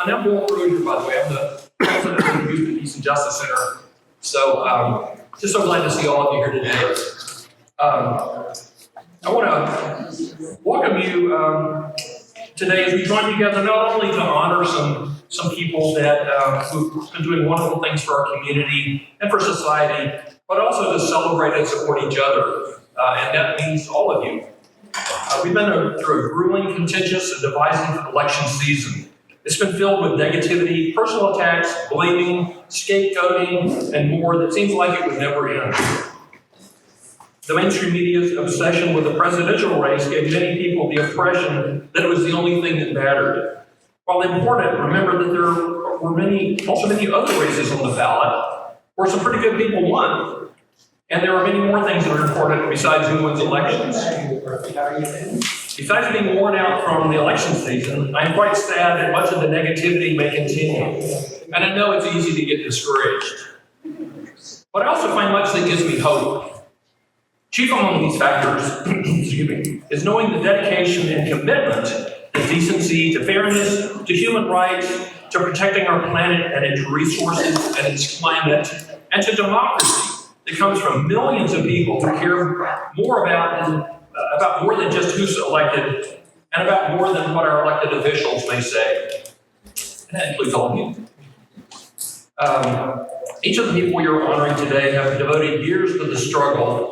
And I'm Bill Crozier, by the way. I'm the president of the Houston Peace and Justice Center. So, just so glad to see all of you here today. I want to welcome you today as we join together not only to honor some people that who've been doing wonderful things for our community and for society, but also to celebrate and support each other. And that means all of you. We've been through a grueling, contentious, and divisive election season. It's been filled with negativity, personal attacks, blaming, scapegoating, and more that seems like it would never end. The mainstream media's obsession with the presidential race gave many people the impression that it was the only thing that mattered. While important, remember that there were also many other races on the ballot where some pretty good people won. And there are many more things that are important besides who wins elections. Besides being worn out from the election season, I'm quite sad that much of the negativity may continue. And I know it's easy to get discouraged. But I also find much that gives me hope. Chief among these factors is knowing the dedication and commitment to decency, to fairness, to human rights, to protecting our planet and its resources and its climate, and to democracy that comes from millions of people who care more about more than just who's elected and about more than what our elected officials may say. And that includes all of you. Each of the people you're honoring today have devoted years to the struggle.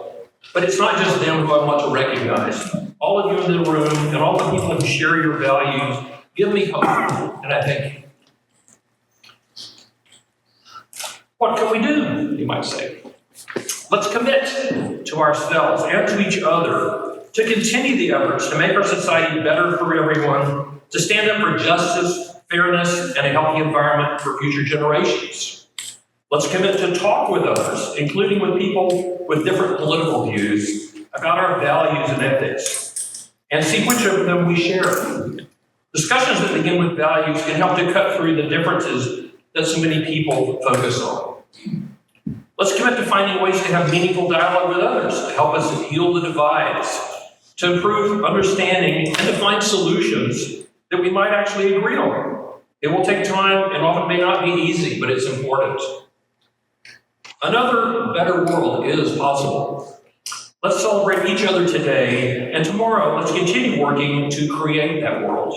But it's not just them who I want to recognize. All of you in the room and all the people who share your values give me hope, and I thank you. What can we do, you might say? Let's commit to ourselves and to each other to continue the efforts to make our society better for everyone, to stand up for justice, fairness, and a healthy environment for future generations. Let's commit to talk with others, including with people with different political views, about our values and ethics, and see which of them we share. Discussions that begin with values can help to cut through the differences that so many people focus on. Let's commit to finding ways to have meaningful dialogue with others to help us heal the divides, to improve understanding, and to find solutions that we might actually agree on. It will take time and often may not be easy, but it's important. Another better world is possible. Let's celebrate each other today, and tomorrow let's continue working to create that world.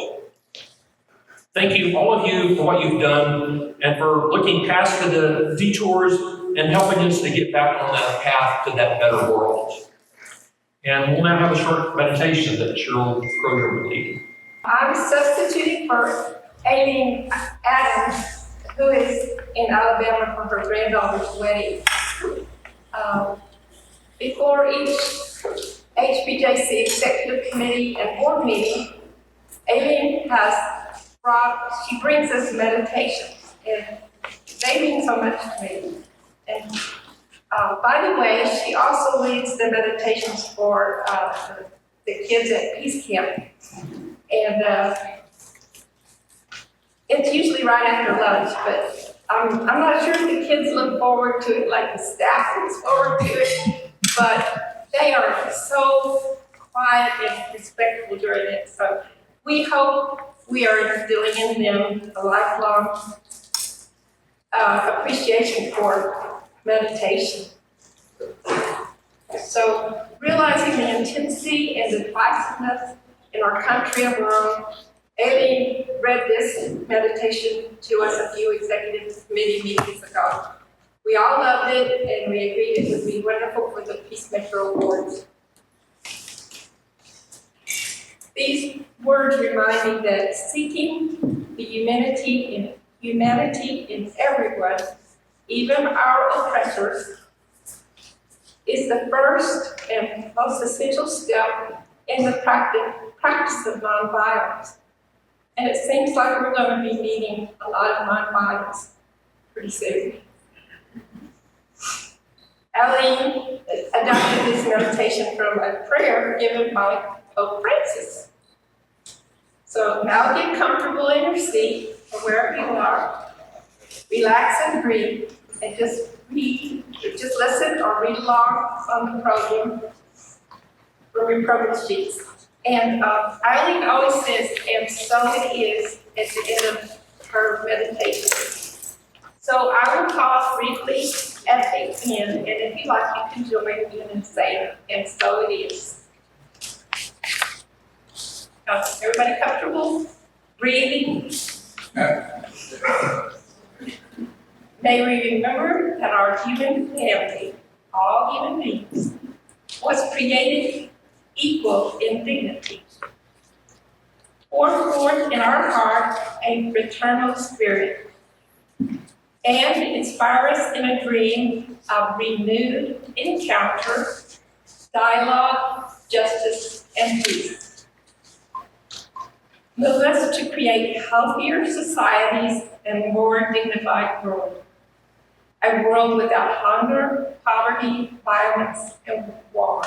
Thank you, all of you, for what you've done and for looking past the detours and helping us to get back on that path to that better world. And we'll now have a short meditation that Cheryl Crozier will lead. I'm substituting for Amy Adams, who is in Alabama for her granddaughter's wedding. Before each HBJC executive committee and board meeting, Aileen she brings us meditations, and they mean so much to me. And by the way, she also leads the meditations for the kids at Peace Camp. And it's usually right after lunch, but I'm not sure if the kids look forward to it like the staff looks forward to it, but they are so quiet and respectful during it. So we hope we are instilling in them a lifelong appreciation for meditation. So realizing the intensity and the divisiveness in our country and world, Aileen read this meditation to us a few executive committee meetings ago. We all loved it, and we agreed it would be wonderful for the Peacemaker Awards. These words remind me that seeking the humanity in everyone, even our oppressors, is the first and most essential step in the practice of nonviolence. And it seems like we're going to be needing a lot of nonviolence pretty soon. Aileen adopted this meditation from a prayer given by Pope Francis. So now get comfortable in your seat or wherever you are. Relax and breathe, and just listen or read along on the program from your program sheets. And Aileen always says, and so it is, at the end of her in, and if you like, you can join in and say, and so it is. Everybody comfortable? Breathing? May we remember that our human family, all human beings, was created equal in dignity. Pour forth in our heart a fraternal spirit, and inspire us in a dream of renewed encounter, dialogue, justice, and peace. Move us to create healthier societies and more dignified world. A world without hunger, poverty, violence, and war.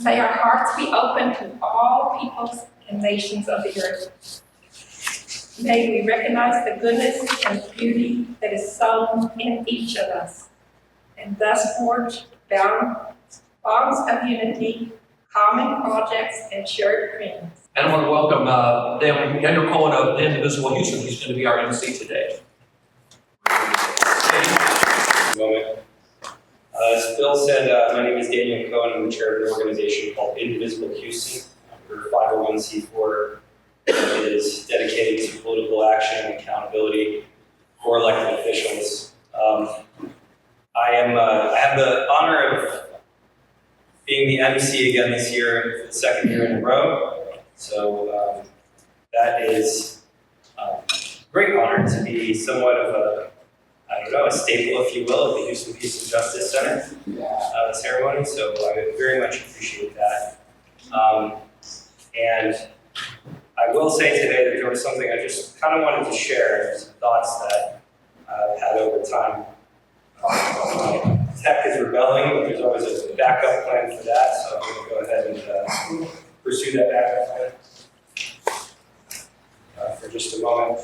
May our hearts be open to all peoples and nations of the earth. May we recognize the goodness and beauty that is sown in each of us, and thus forge bonds of unity, common projects, and shared dreams. And I want to welcome Daniel Cohen of Amigos of Houston. He's going to be our MC today. Moment. As Bill said, my name is Daniel Cohen. I'm the chair of an organization called Indivisible Houston. We're 501c4. It is dedicated to political action and accountability for elected officials. I have the honor of being the MC again this year for the second year in a row. So that is a great honor to be somewhat of a staple, if you will, at the Houston Peace and Justice Center ceremony. So I very much appreciate that. And I will say today that there was something I just kind of wanted to share, some thoughts that I've had over time. My tech is rebelling, but there's always a backup plan for that, so I'm going to go ahead and pursue that backup plan for just a moment.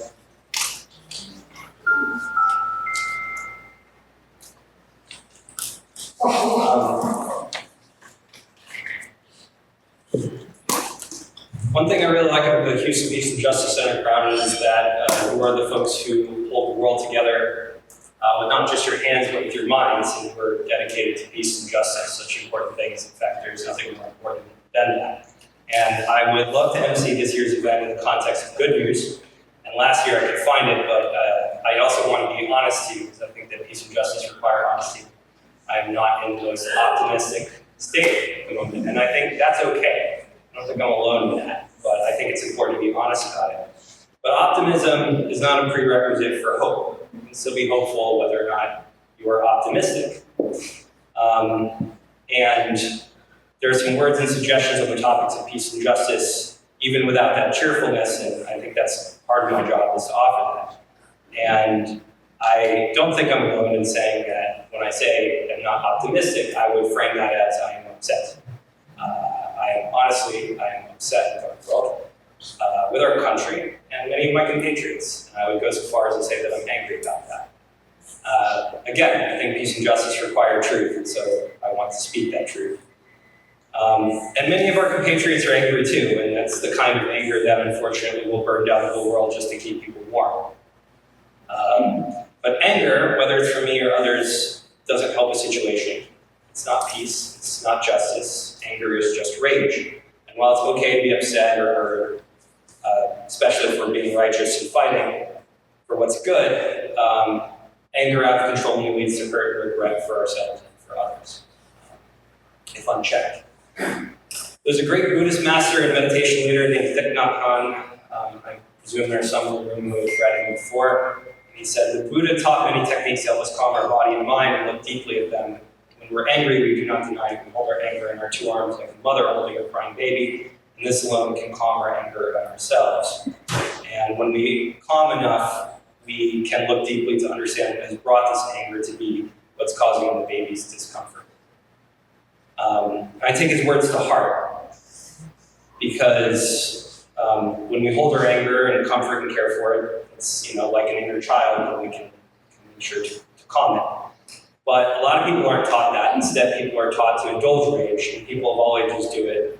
One thing I really like about the Houston Peace and Justice Center crowd is that you are the folks who hold the world together with not just your hands, but with your minds, and we're dedicated to peace and justice, such important things. In fact, there's nothing more important than that. And I would love to MC this year's event in the context of good news. And last year I could find it, but I also want to be honest to you, because I think that peace and justice require honesty. I'm not in the most optimistic state at the moment, and I think that's okay. I don't think I'm alone in that, but I think it's important to be honest about it. But optimism is not a prerequisite for hope. You can still be hopeful whether or not you are optimistic. And there are some words and suggestions on the topics of peace and justice, even without that cheerfulness, and I think that's part of my job is to offer that. And I don't think I'm alone in saying that when I say I'm not optimistic, I would frame that as I am upset. I am upset with our world, with our country, and many of my compatriots. And I would go so far as to say that I'm angry about that. Again, I think peace and justice require truth, and so I want to speak that truth. And many of our compatriots are angry too, and that's the kind of anger that unfortunately will burn down the whole world just to keep people warm. But anger, whether it's from me or others, doesn't help a situation. It's not peace, it's not justice. Anger is just rage. And while it's okay to be upset or especially if we're being righteous and fighting for what's good, anger out of control only leads to hurt and regret for ourselves and for others, if unchecked. There's a great Buddhist master and meditation leader named Thich Nhat Hanh. I presume there's some in the room who have read him before. And he said, the Buddha taught many techniques to help us calm our body and mind and look deeply at them. When we're angry, we do not deny it. We hold our anger in our two arms like a mother holding a crying baby. And this alone can calm our anger about ourselves. And when we calm enough, we can look deeply to understand what has brought this anger to be what's causing the baby's discomfort. I take his words to heart because when we hold our anger and comfort and care for it, it's like an inner child, and we can be sure to calm it. But a lot of people aren't taught that. Instead, people are taught to indulge rage, and people of all ages do it.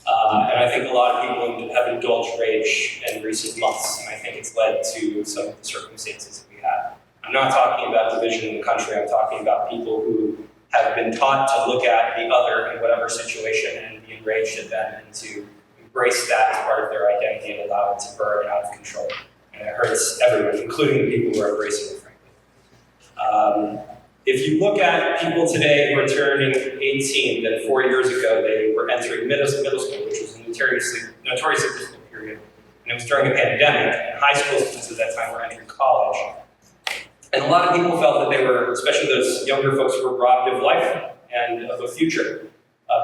And I think a lot of people have indulged rage in recent months, and I think it's led to some of the circumstances that we have. I'm not talking about division in the country. I'm talking about people who have been taught to look at the other in whatever situation and be enraged at them and to embrace that as part of their identity and allow it to burn out of control. And it hurts everyone, including the people who are embracing it, frankly. If you look at people today who are turning 18, then 4 years ago they were entering middle school, which was a notoriously difficult period. And it was during a pandemic, and high school students at that time were entering college. And a lot of people felt that they were, especially those younger folks, were robbed of life and of a future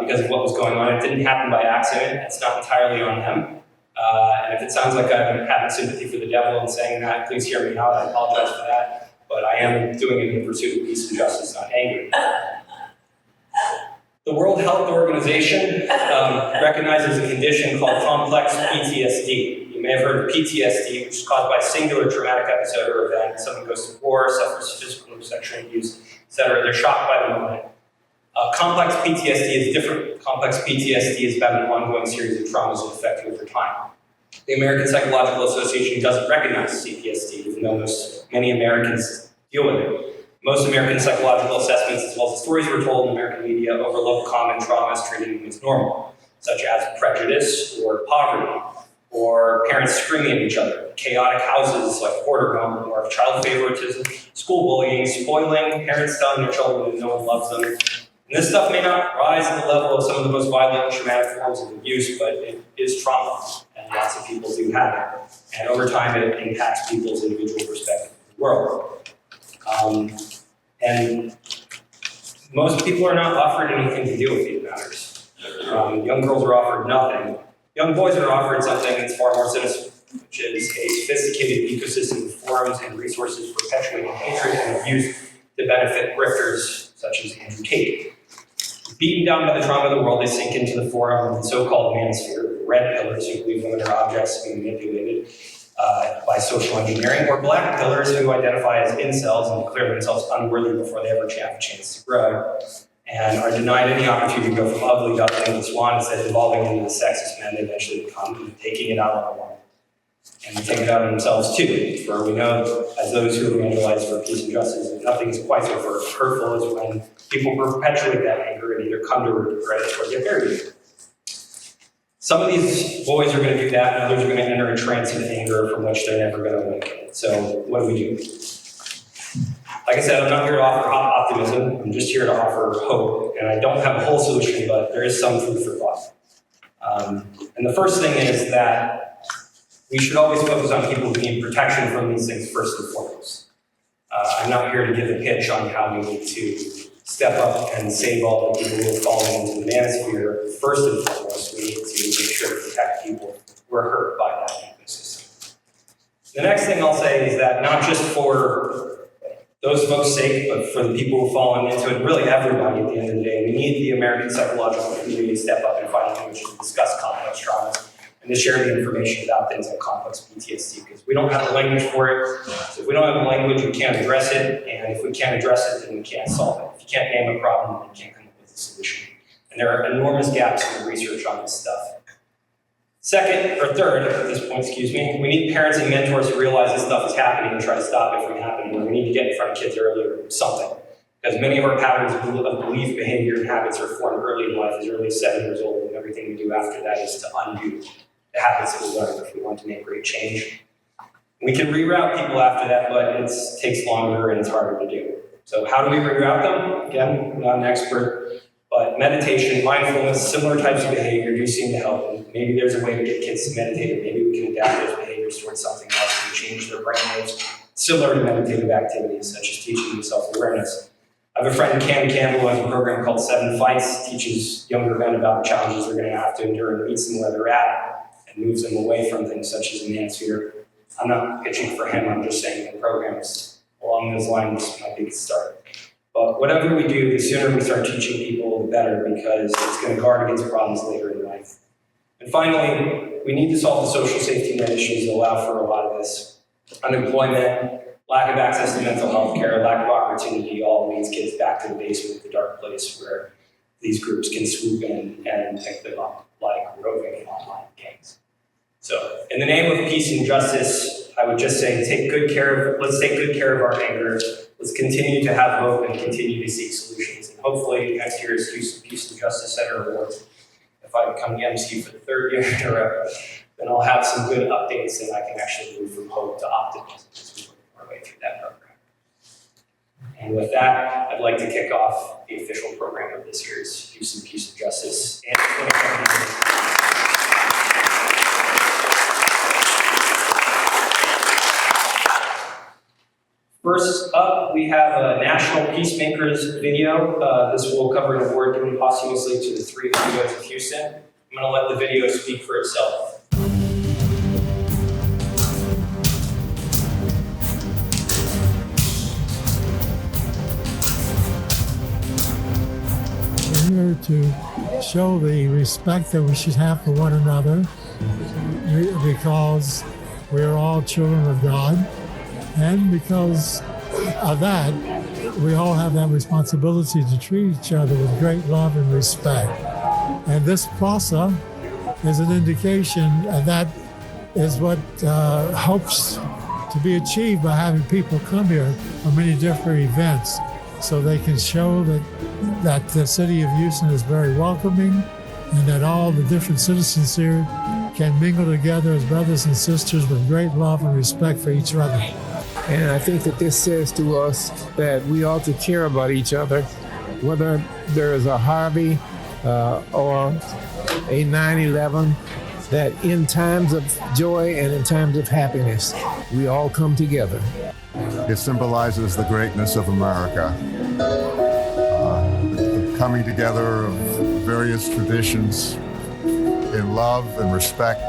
because of what was going on. It didn't happen by accident. It's not entirely on them. And if it sounds like I'm having sympathy for the devil and saying that, please hear me out. I apologize for that. But I am doing it in pursuit of peace and justice, not anger. The World Health Organization recognizes a condition called complex PTSD. You may have heard of PTSD, which is caused by a singular traumatic episode or event. Someone goes to war, suffers physical or sexual abuse, etc. They're shocked by the moment. Complex PTSD is different. Complex PTSD is about an ongoing series of traumas that affect you over time. The American Psychological Association doesn't recognize CPSD, even though many Americans deal with it. Most American psychological assessments, as well as the stories we're told in American media, overlook common traumas, treating them as normal, such as prejudice or poverty, or parents screaming at each other, chaotic houses like hoarder home, or child favoritism, school bullying, spoiling, parents telling their children that no one loves them. And this stuff may not rise to the level of some of the most violent and traumatic forms of abuse, but it is trauma, and lots of people do have it. And over time, it impacts people's individual perspective of the world. And most people are not offered anything to do with these matters. Young girls are offered nothing. Young boys are offered something that's far more sinister, which is a sophisticated ecosystem of forums and resources perpetuating hatred and abuse to benefit grifters such as Andrew Tate. Beaten down by the trauma of the world, they sink into the forum of the so-called manosphere, red pillars who believe women are objects being manipulated by social engineering, or black pillars who identify as incels and declare themselves unworthy before they ever have a chance to grow, and are denied any opportunity to go from ugly duckling to swan instead of evolving into the sexist men they eventually become, and taking it out on the woman. And they take it out on themselves too, for we know, as those who evangelize for peace and justice, that nothing is quite so hurtful as when people perpetuate that anger and either come to regret it or get buried. Some of these boys are going to do that, and others are going to enter a trance of anger from which they're never going to awaken. So what do we do? Like I said, I'm not here to offer optimism. I'm just here to offer hope. And I don't have a whole solution, but there is some food for thought. And the first thing is that we should always focus on people who need protection from these things first and foremost. I'm not here to give a pitch on how we need to step up and save all the people who are falling into the manosphere. First and foremost, we need to make sure to protect people who are hurt by that ecosystem. The next thing I'll say is that not just for those folks' sake, but for the people who've fallen into it, really everybody at the end of the day, we need the American psychological community to step up and find language to discuss complex traumas and to share the information about things like complex PTSD, because we don't have the language for it. So if we don't have the language, we can't address it, and if we can't address it, then we can't solve it. If you can't name a problem, then you can't come up with a solution. And there are enormous gaps in the research on this stuff. Second, or third, at this point, we need parents and mentors who realize this stuff is happening and try to stop it from happening, or we need to get in front of kids earlier or something. Because many of our patterns of belief, behavior, and habits are formed early in life, as early as 7 years old, and everything we do after that is to undo the habits that we learned if we want to make great change. We can reroute people after that, but it takes longer and it's harder to do. So how do we reroute them? Again, I'm not an expert, but meditation, mindfulness, similar types of behavior do seem to help. And maybe there's a way to get kids to meditate, and maybe we can adapt those behaviors towards something else and change their brain waves similar to meditative activities, such as teaching them self-awareness. I have a friend, Cam Campbell, who has a program called 7 Fights, teaches younger men about the challenges they're going to have to endure and meets them where they're at, and moves them away from things such as a manosphere. I'm not pitching for him, I'm just saying the programs along those lines might be a start. But whatever we do, the sooner we start teaching people, the better, because it's going to guard against problems later in life. And finally, we need to solve the social safety net issues that allow for a lot of this. Unemployment, lack of access to mental health care, lack of opportunity, all leads kids back to the basement, the dark place where these groups can swoop in and pick them up like roving online gangs. So, in the name of peace and justice, I would just say let's take good care of our anger. Let's continue to have hope and continue to seek solutions. And hopefully next year's Houston Peace and Justice Center Awards, if I become the MC for the third year in a row, then I'll have some good updates and I can actually move from hope to optimism as we work our way through that program. And with that, I'd like to kick off the official program of this year's Houston Peace and Justice and 2017. First up, we have a National Peacemakers video. This will cover an award given posthumously to the 3 Amigos of Houston. I'm going to let the video speak for itself. We're here to show the respect that we should have for one another because we're all children of God. And because of that, we all have that responsibility to treat each other with great love and respect. And this plaza is an indication, and that is what hopes to be achieved by having people come here for many different events so they can show that the city of Houston is very welcoming and that all the different citizens here can mingle together as brothers and sisters with great love and respect for each other. And I think that this says to us that we ought to care about each other, whether there is a Harvey or a 9/11, that in times of joy and in times of happiness, we all come together. It symbolizes the greatness of America, the coming together of various traditions in love and respect.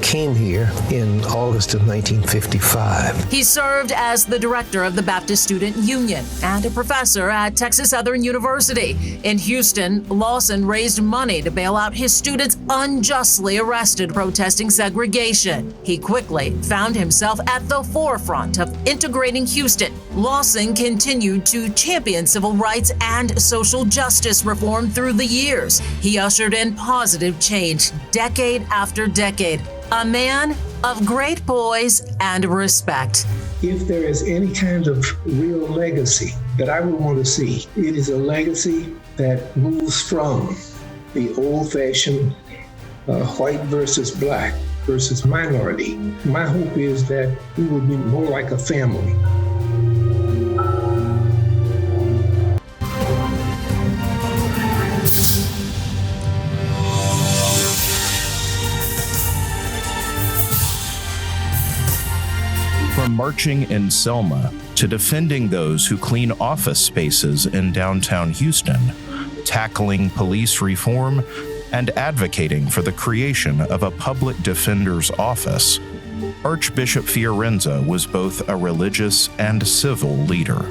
Came here in August of 1955. He served as the director of the Baptist Student Union and a professor at Texas Southern University. In Houston, Lawson raised money to bail out his students unjustly arrested protesting segregation. He quickly found himself at the forefront of integrating Houston. Lawson continued to champion civil rights and social justice reform through the years. He ushered in positive change decade after decade. A man of great poise and respect. If there is any kind of real legacy that I would want to see, it is a legacy that moves from the old-fashioned white versus black versus minority. My hope is that we will be more like a family. From marching in Selma to defending those who clean office spaces in downtown Houston, tackling police reform, and advocating for the creation of a public defender's office, Archbishop Fiorenza was both a religious and civil leader.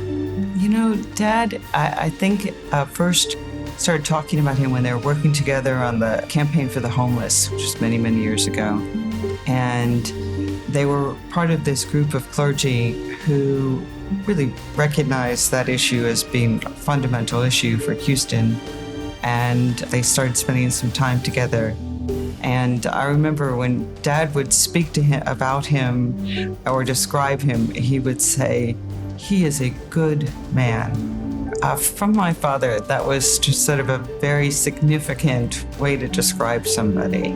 You know, Dad, I think first started talking about him when they were working together on the campaign for the homeless, which was many, many years ago. And they were part of this group of clergy who really recognized that issue as being a fundamental issue for Houston. And they started spending some time together. And I remember when Dad would speak to him about him or describe him, he would say, "He is a good man." From my father, that was just sort of a very significant way to describe somebody.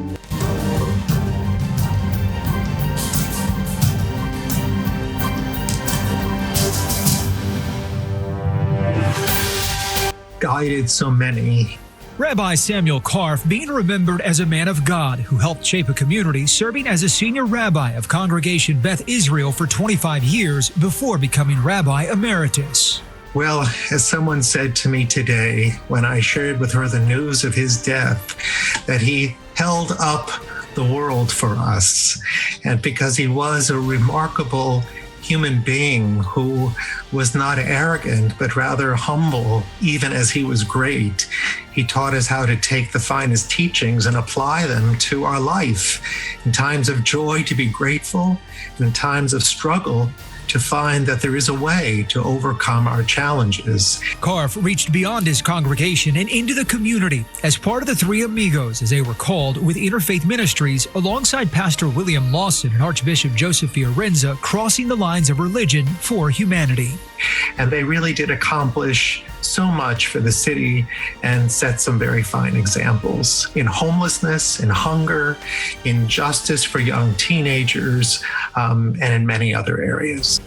Guided so many. Rabbi Samuel Karff being remembered as a man of God who helped shape a community, serving as a senior rabbi of Congregation Beth Israel for 25 years before becoming Rabbi Emeritus. Well, as someone said to me today when I shared with her the news of his death, that he held up the world for us. And because he was a remarkable human being who was not arrogant, but rather humble, even as he was great. He taught us how to take the finest teachings and apply them to our life. In times of joy, to be grateful, and in times of struggle, to find that there is a way to overcome our challenges. Karff reached beyond his congregation and into the community as part of the Three Amigos, as they were called, with interfaith ministries alongside Pastor William Lawson and Archbishop Joseph Fiorenza, crossing the lines of religion for humanity. And they really did accomplish so much for the city and set some very fine examples in homelessness, in hunger, in justice for young teenagers, and in many other areas.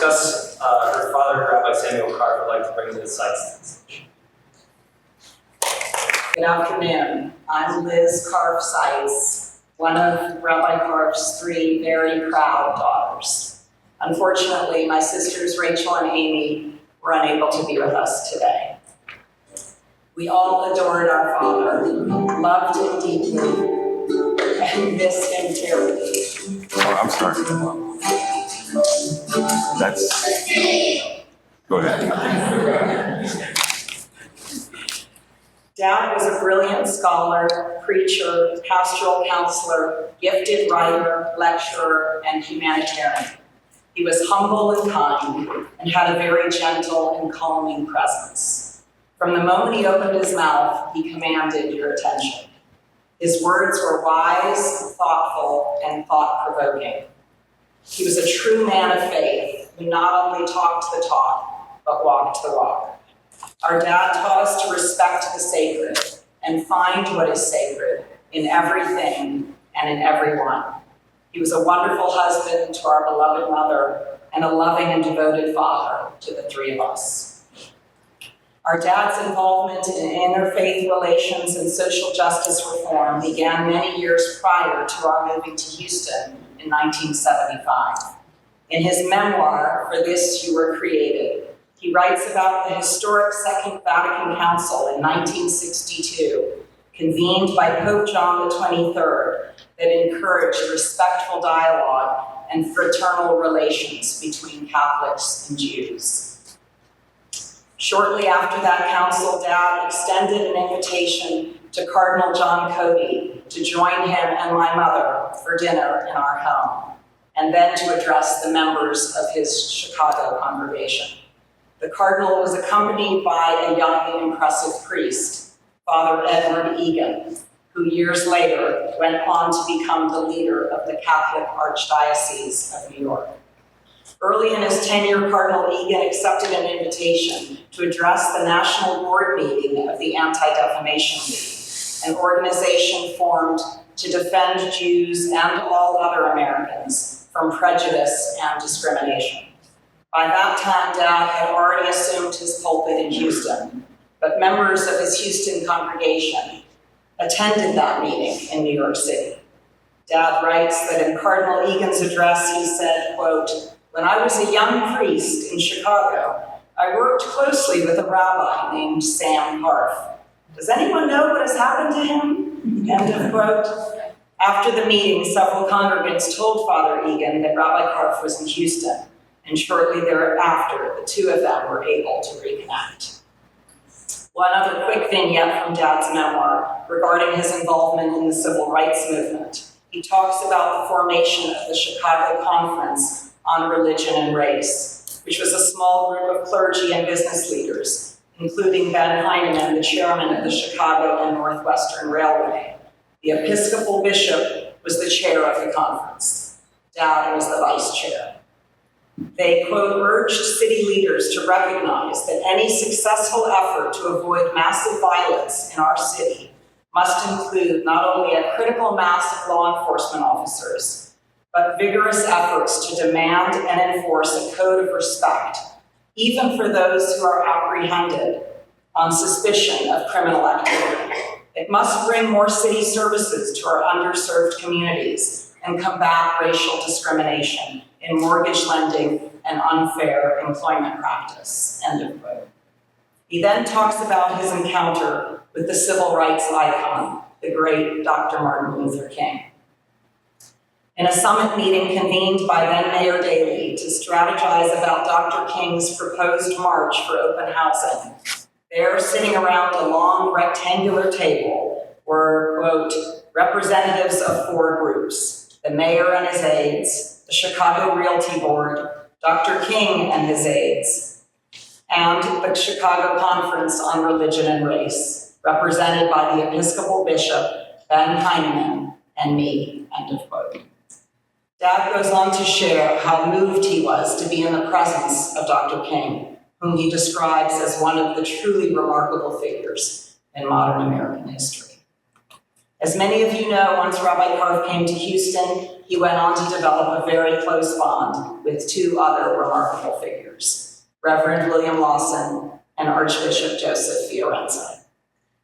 Her father, Rabbi Samuel E, would like to bring to the side. Good afternoon. I'm Liz Karff Theis, one of Rabbi Karff's 3 very proud daughters. Unfortunately, my sisters Rachel and Amy were unable to be with us today. We all adored our father, loved him deeply, and missed him terribly. Oh, I'm sorry. Go ahead. Dad was a brilliant scholar, preacher, pastoral counselor, gifted writer, lecturer, and humanitarian. He was humble and kind, and had a very gentle and calming presence. From the moment he opened his mouth, he commanded your attention. His words were wise, thoughtful, and thought-provoking. He was a true man of faith who not only talked the talk, but walked the walk. Our dad taught us to respect the sacred and find what is sacred in everything and in everyone. He was a wonderful husband to our beloved mother and a loving and devoted father to the 3 of us. Our dad's involvement in interfaith relations and social justice reform began many years prior to our moving to Houston in in 1975. In his memoir, For This You Were Created, he writes about the historic Second Vatican Council in 1962, convened by Pope John XXIII, that encouraged respectful dialogue and fraternal relations between Catholics and Jews. Shortly after that council, Dad extended an invitation to Cardinal John Cody to join him and my mother for dinner in our home, and then to address the members of his Chicago congregation. The Cardinal was accompanied by a young and impressive priest, Father Edward Egan, who years later went on to become the leader of the Catholic Archdiocese of New York. Early in his tenure, Cardinal Egan accepted an invitation to address the National Board meeting of the Anti-Defamation League, an organization formed to defend Jews and all other Americans from prejudice and discrimination. By that time, Dad had already assumed his pulpit in Houston, but members of his Houston congregation attended that meeting in New York City. Dad writes that in Cardinal Egan's address, he said, quote, "When I was a young priest in Chicago, I worked closely with a rabbi named Sam Karff. Does anyone know what has happened to him?" End of quote. After the meeting, several congregants told Father Egan that Rabbi Karff was in Houston, and shortly thereafter, the two of them were able to reconnect. One other quick vignette from Dad's memoir regarding his involvement in the civil rights movement. He talks about the formation of the Chicago Conference on Religion and Race, which was a small group of clergy and business leaders, including Ben Heineman, the chairman of the Chicago and Northwestern Railway. The Episcopal bishop was the chair of the conference. Dad was the vice chair. They, quote, urged city leaders to recognize that any successful effort to avoid massive violence in our city must include not only a critical mass of law enforcement officers, but vigorous efforts to demand and enforce a code of respect, even for those who are apprehended on suspicion of criminal activity. It must bring more city services to our underserved communities and combat racial discrimination in mortgage lending and unfair employment practice, end of quote. He then talks about his encounter with the civil rights icon, the great Dr. Martin Luther King. In a summit meeting convened by then Mayor Daley to strategize about Dr. King's proposed march for open housing, there, sitting around a long rectangular table, were, quote, representatives of four groups: the mayor and his aides, the Chicago Realty Board, Dr. King and his aides, and the Chicago Conference on Religion and Race, represented by the Episcopal Bishop, Ben Heineman, and me, end of quote. Dad goes on to share how moved he was to be in the presence of Dr. King, whom he describes as one of the truly remarkable figures in modern American history. As many of you know, once Rabbi Karff came to Houston, he went on to develop a very close bond with two other remarkable figures, Reverend William Lawson and Archbishop Joseph Fiorenza.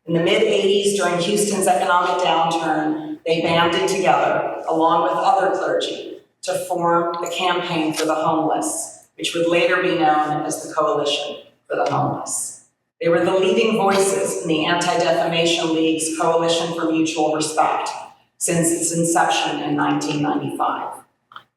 In the mid-'80s, during Houston's economic downturn, they banded together, along with other clergy, to form the Campaign for the Homeless, which would later be known as the Coalition for the Homeless. They were the leading voices in the Anti-Defamation League's Coalition for Mutual Respect since its inception in 1995.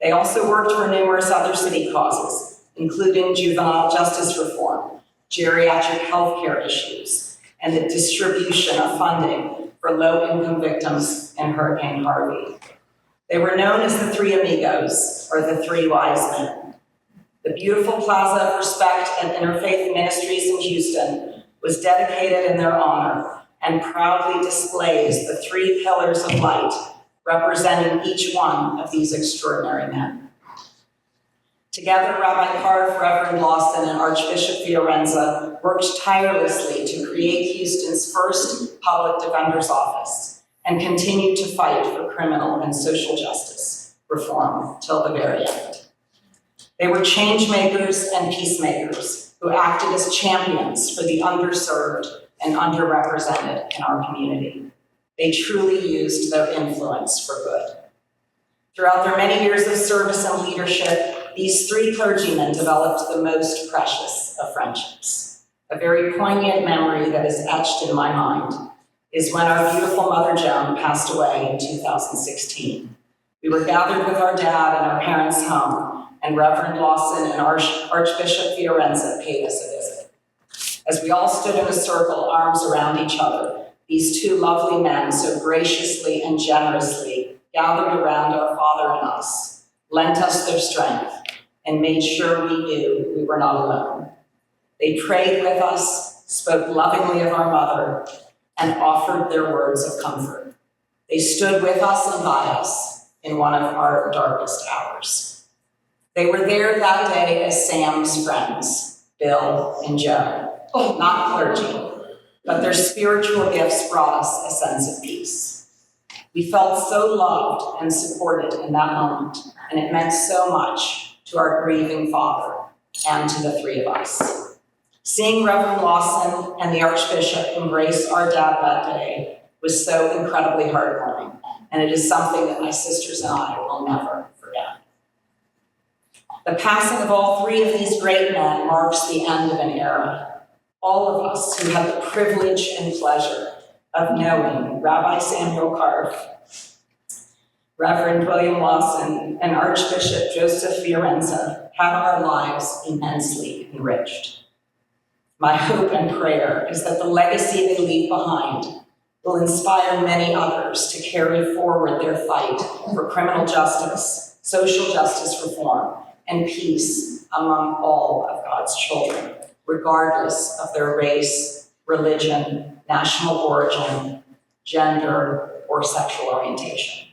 They also worked for numerous other city causes, including juvenile justice reform, geriatric healthcare issues, and the distribution of funding for low-income victims in Hurricane Harvey. They were known as the Three Amigos, or the Three Wise Men. The beautiful Plaza of Respect at Interfaith Ministries in Houston was dedicated in their honor and proudly displays the three pillars of light representing each one of these extraordinary men. Together, Rabbi Karff, Reverend Lawson, and Archbishop Fiorenza worked tirelessly to create Houston's first public defender's office and continued to fight for criminal and social justice reform till the very end. They were change makers and peacemakers who acted as champions for the underserved and underrepresented in our community. They truly used their influence for good. Throughout their many years of service and leadership, these three clergymen developed the most precious of friendships. A very poignant memory that is etched in my mind is when our beautiful Mother Joan passed away in 2016. We were gathered with our dad in our parents' home, and Reverend Lawson and Archbishop Fiorenza paid us a visit. As we all stood in a circle, arms around each other, these two lovely men so graciously and generously gathered around our Father and us, lent us their strength, and made sure we knew we were not alone. They prayed with us, spoke lovingly of our mother, and offered their words of comfort. They stood with us and by us in one of our darkest hours. They were there that day as Sam's friends, Bill and Joe, not clergy, but their spiritual gifts brought us a sense of peace. We felt so loved and supported in that moment, and it meant so much to our grieving father and to the three of us. Seeing Reverend Lawson and the Archbishop embrace our dad that day was so incredibly heartwarming, and it is something that my sisters and I will never forget. The passing of all three of these great men marks the end of an era. All of us who had the privilege and pleasure of knowing Rabbi Samuel Karff, Reverend William Lawson, and Archbishop Joseph Fiorenza had our lives immensely enriched. My hope and prayer is that the legacy they leave behind will inspire many others to carry forward their fight for criminal justice, social justice reform, and peace among all of God's children, regardless of their race, religion, national origin, gender, or sexual orientation.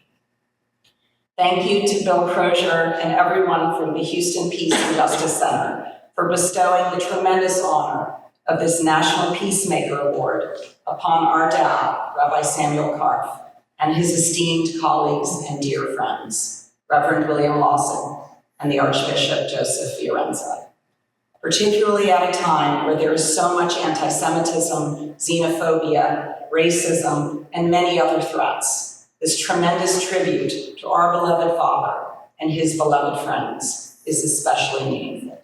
Thank you to Bill Crozier and everyone from the Houston Peace and Justice Center for bestowing the tremendous honor of this National Peacemaker Award upon our dad, Rabbi Samuel Karff, and his esteemed colleagues and dear friends, Reverend William Lawson and the Archbishop Joseph Fiorenza. Particularly at a time where there is so much anti-Semitism, xenophobia, racism, and many other threats, this tremendous tribute to our beloved Father and his beloved friends is especially meaningful.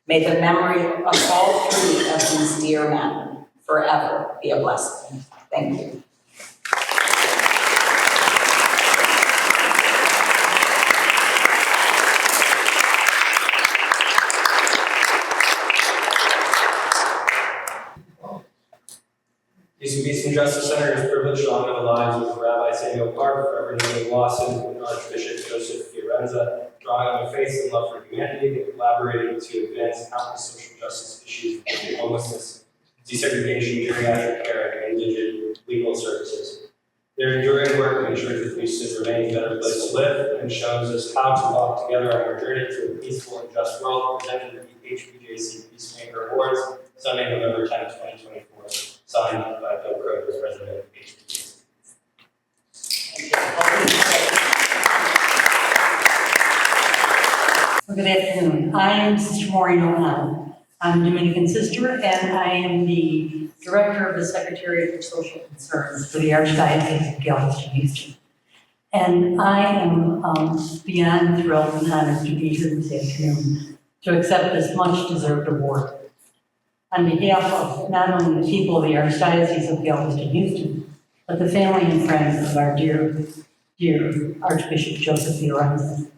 May the memory of all three of these dear men forever be a blessing. Thank you. Houston Peace and Justice Center is privileged to honor the lives of Rabbi Samuel Karff, Reverend William Lawson, and Archbishop Joseph Fiorenza, drawing on their faith and love for humanity. They collaborated to advance countless social justice issues, including homelessness, desegregation, geriatric care, and indigent legal services. Their enduring work ensures that Houston remains a better place to live and shows us how to walk together on our journey to a peaceful and just world, presented at the HPJC Peacemaker Awards, Sunday, November 10, 2024. Signed by Bill Crozier, President of HPJC. Good afternoon. I am Sister Maureen O'Connell. I'm a Dominican sister, and I am the Director of the Secretariat for Social Concerns for the Archdiocese of Galveston, Houston. And I am beyond thrilled and honored to be here this afternoon to accept this much-deserved award. On behalf of not only the people of the Archdiocese of Galveston, Houston, but the family and friends of our dear Archbishop Joseph Fiorenza.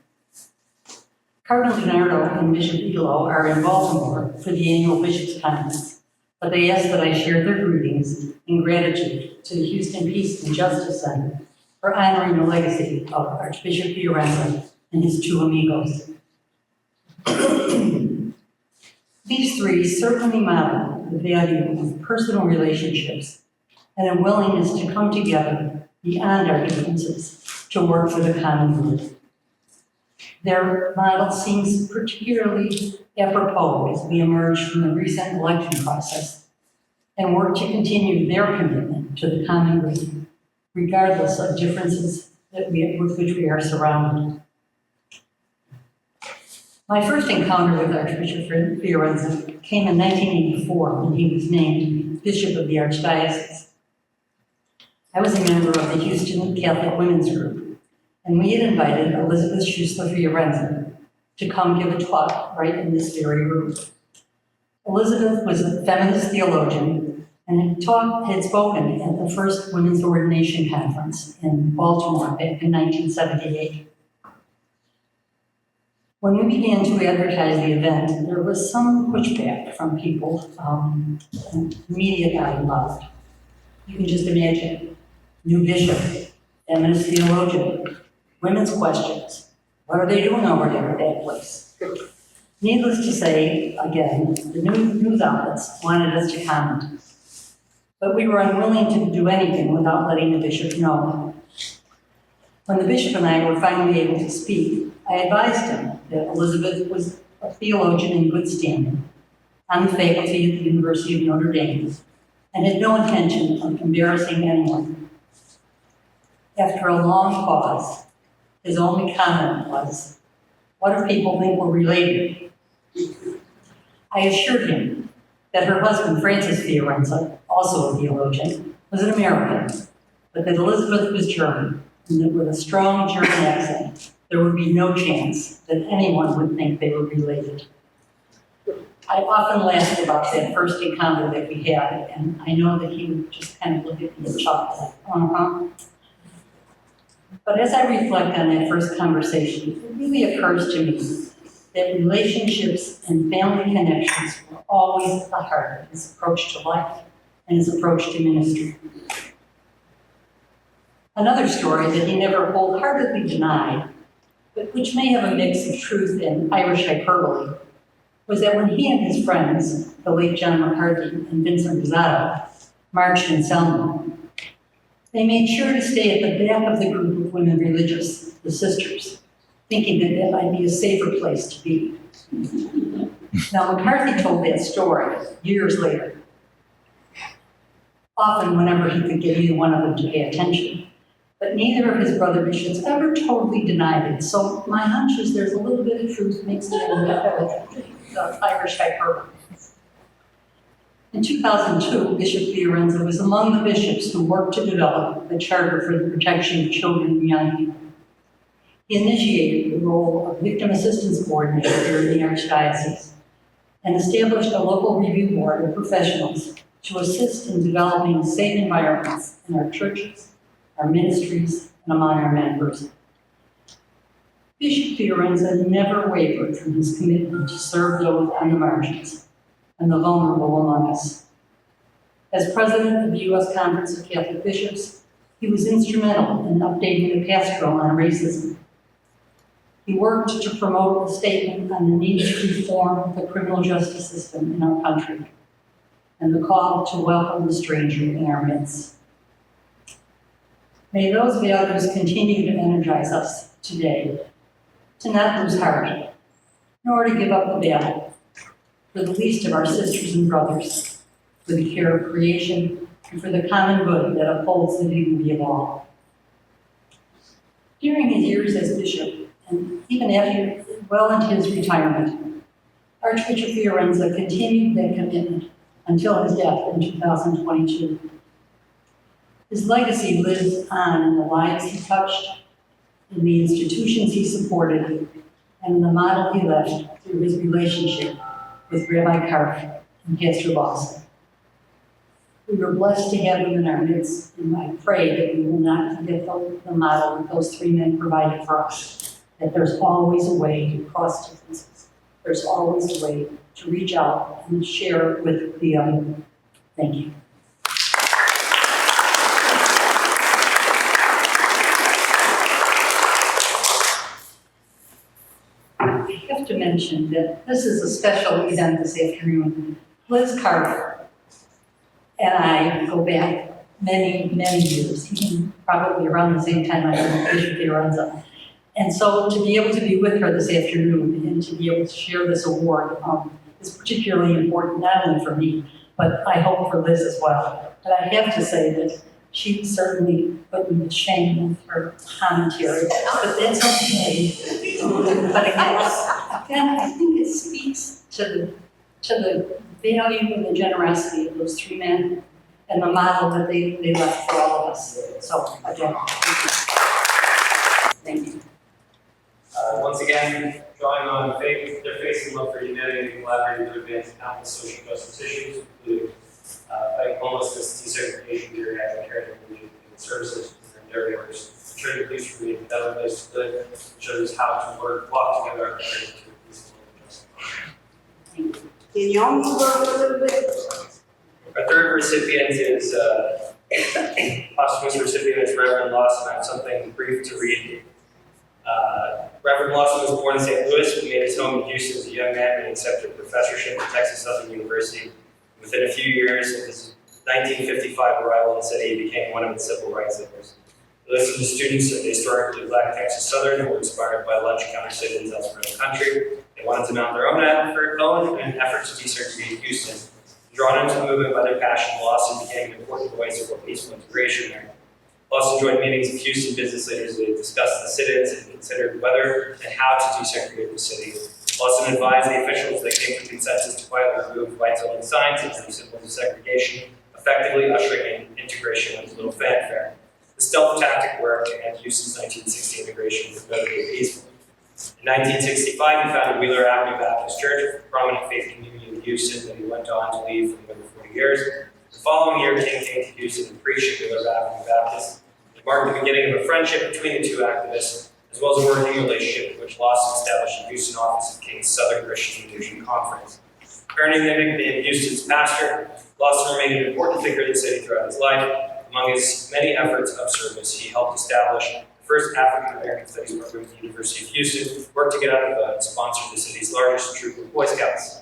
Cardinal DiNardo and Bishop Elo are in Baltimore for the annual Bishops' Conference, but they ask that I share their greetings and gratitude to the Houston Peace and Justice Center for honoring the legacy of Archbishop Fiorenza and his two amigos. These three certainly model the value of personal relationships and a willingness to come together beyond our differences to work for the common good. Their model seems particularly apropos as we emerge from the recent election process and work to continue their commitment to the common good, regardless of differences with which we are surrounded. My first encounter with Archbishop Fiorenza came in 1984 when he was named Bishop of the Archdiocese. I was a member of the Houston Catholic Women's Group, And we had invited Elizabeth Fiorenza to come give a talk right in this very room. Elizabeth was a feminist theologian and had spoken at the first Women's Ordination Conference in Baltimore back in 1978. When we began to advertise the event, there was some pushback from people, media got involved. You can just imagine, new bishop, feminist theologian, women's questions. What are they doing over there at that place? Needless to say, again, the news outlets wanted us to comment. But we were unwilling to do anything without letting the bishop know. When the bishop and I were finally able to speak, I advised him that Elizabeth was a theologian in good standing on the faculty at the University of Notre Dame and had no intention of embarrassing anyone. After a long pause, his only comment was, "What if people think we're related?" I assured him that her husband, Francis Fiorenza, also a theologian, was an American, but that Elizabeth was German, and that with a strong German accent, there would be no chance that anyone would think they were related. I often laughed about that first encounter that we had, and I know that he would just kind of look at me and chuckle, like, But as I reflect on that first conversation, it really occurs to me that relationships and family connections were always at the heart of his approach to life and his approach to ministry. Another story that he never wholeheartedly denied, but which may have a mix of truth and Irish hyperbole, was that when he and his friends, the late John McCarthy and Vincent Rosado, marched in Selma, they made sure to stay at the back of the group of women religious, the sisters, thinking that that might be a safer place to be. Now, McCarthy told that story years later, often whenever he could get either one of them to pay attention. But neither of his brother bishops ever totally denied it. So my hunch is there's a little bit of truth mixed in with Irish hyperbole. In 2002, Bishop Fiorenza was among the bishops who worked to develop the Charter for the Protection of Children and Young People. He initiated the role of Victim Assistance Coordinator here in the Archdiocese and established a local review board of professionals to assist in developing safe environments in our churches, our ministries, and among our members. Bishop Fiorenza never wavered from his commitment to serve those on the margins and the vulnerable among us. As president of the U.S. Conference of Catholic Bishops, he was instrumental in updating the pastoral on racism. He worked to promote a statement on the need to reform the criminal justice system in our country and the call to welcome the stranger in our midst. May those values continue to energize us today, to not lose heart, nor to give up the battle for the least of our sisters and brothers, for the care of creation, and for the common good that upholds the dignity of all. During his years as bishop, and even after, well into his retirement, Archbishop Fiorenza continued that commitment until his death in 2022. His legacy lives on in the lives he touched, in the institutions he supported, and in the model he left through his relationship with Rabbi Karff and Pastor Lawson. We were blessed to have him in our midst, and I pray that we will not forget the model that those three men provided for us, that there's always a way to cross differences. There's always a way to reach out and share with the other. Thank you. I have to mention that this is a special event this afternoon. Liz Carter and I go back many, many years, even probably around the same time I was Bishop Fiorenza. And so to be able to be with her this afternoon and to be able to share this award is particularly important, not only for me, but I hope for Liz as well. But I have to say that she certainly put me to shame with her commentary, but that's okay. But again, I think it speaks to the value and the generosity of those three men and the model that they left for all of us. So again, thank you. Thank you. Once again, drawing on their faith and love for humanity, and collaborating to advance countless social justice issues, including fighting homelessness, desegregation, geriatric care, and community services, and their endeavors. Ensure the police remain a better place to live, shows how to walk together and create a peaceful and just. Can y'all move up a little bit? Our third recipient is posthumous recipient is Reverend Lawson. I have something brief to read. Reverend Lawson was born in St. Louis, but made his home in Houston as a young man and accepted a professorship at Texas Southern University. Within a few years of his 1955 arrival in the city, he became one of its civil rights leaders. He listed the students of the historically black Texas Southern who were inspired by lunch counter sit-ins elsewhere in the country. They wanted to mount their own effort in an effort to desegregate Houston. Drawn into the movement by their passion, Lawson became an important voice for peaceful integration there. Lawson joined meetings of Houston business leaders as they discussed the sit-ins and considered whether and how to desegregate the city. Lawson advised the officials they came to consensus to quietly remove white-selling signs and through symbols of segregation, effectively ushering in integration with little fanfare. The stealth tactic worked, and Houston's 1960 integration was notably peaceful. In 1965, he founded Wheeler Avenue Baptist Church, a prominent faith community in Houston that he went on to lead for more than 40 years. The following year, King came to Houston and preached at Wheeler Avenue Baptist. It marked the beginning of a friendship between the two activists, as well as a working relationship which Lawson established in Houston office of King's Southern Christian Leadership Conference. Earning the nickname Houston's pastor, Lawson remained an important figure in the city throughout his life. Among his many efforts of service, he helped establish the first African American Studies program at the University of Houston, worked to get out of and sponsored the city's largest troop of Boy Scouts.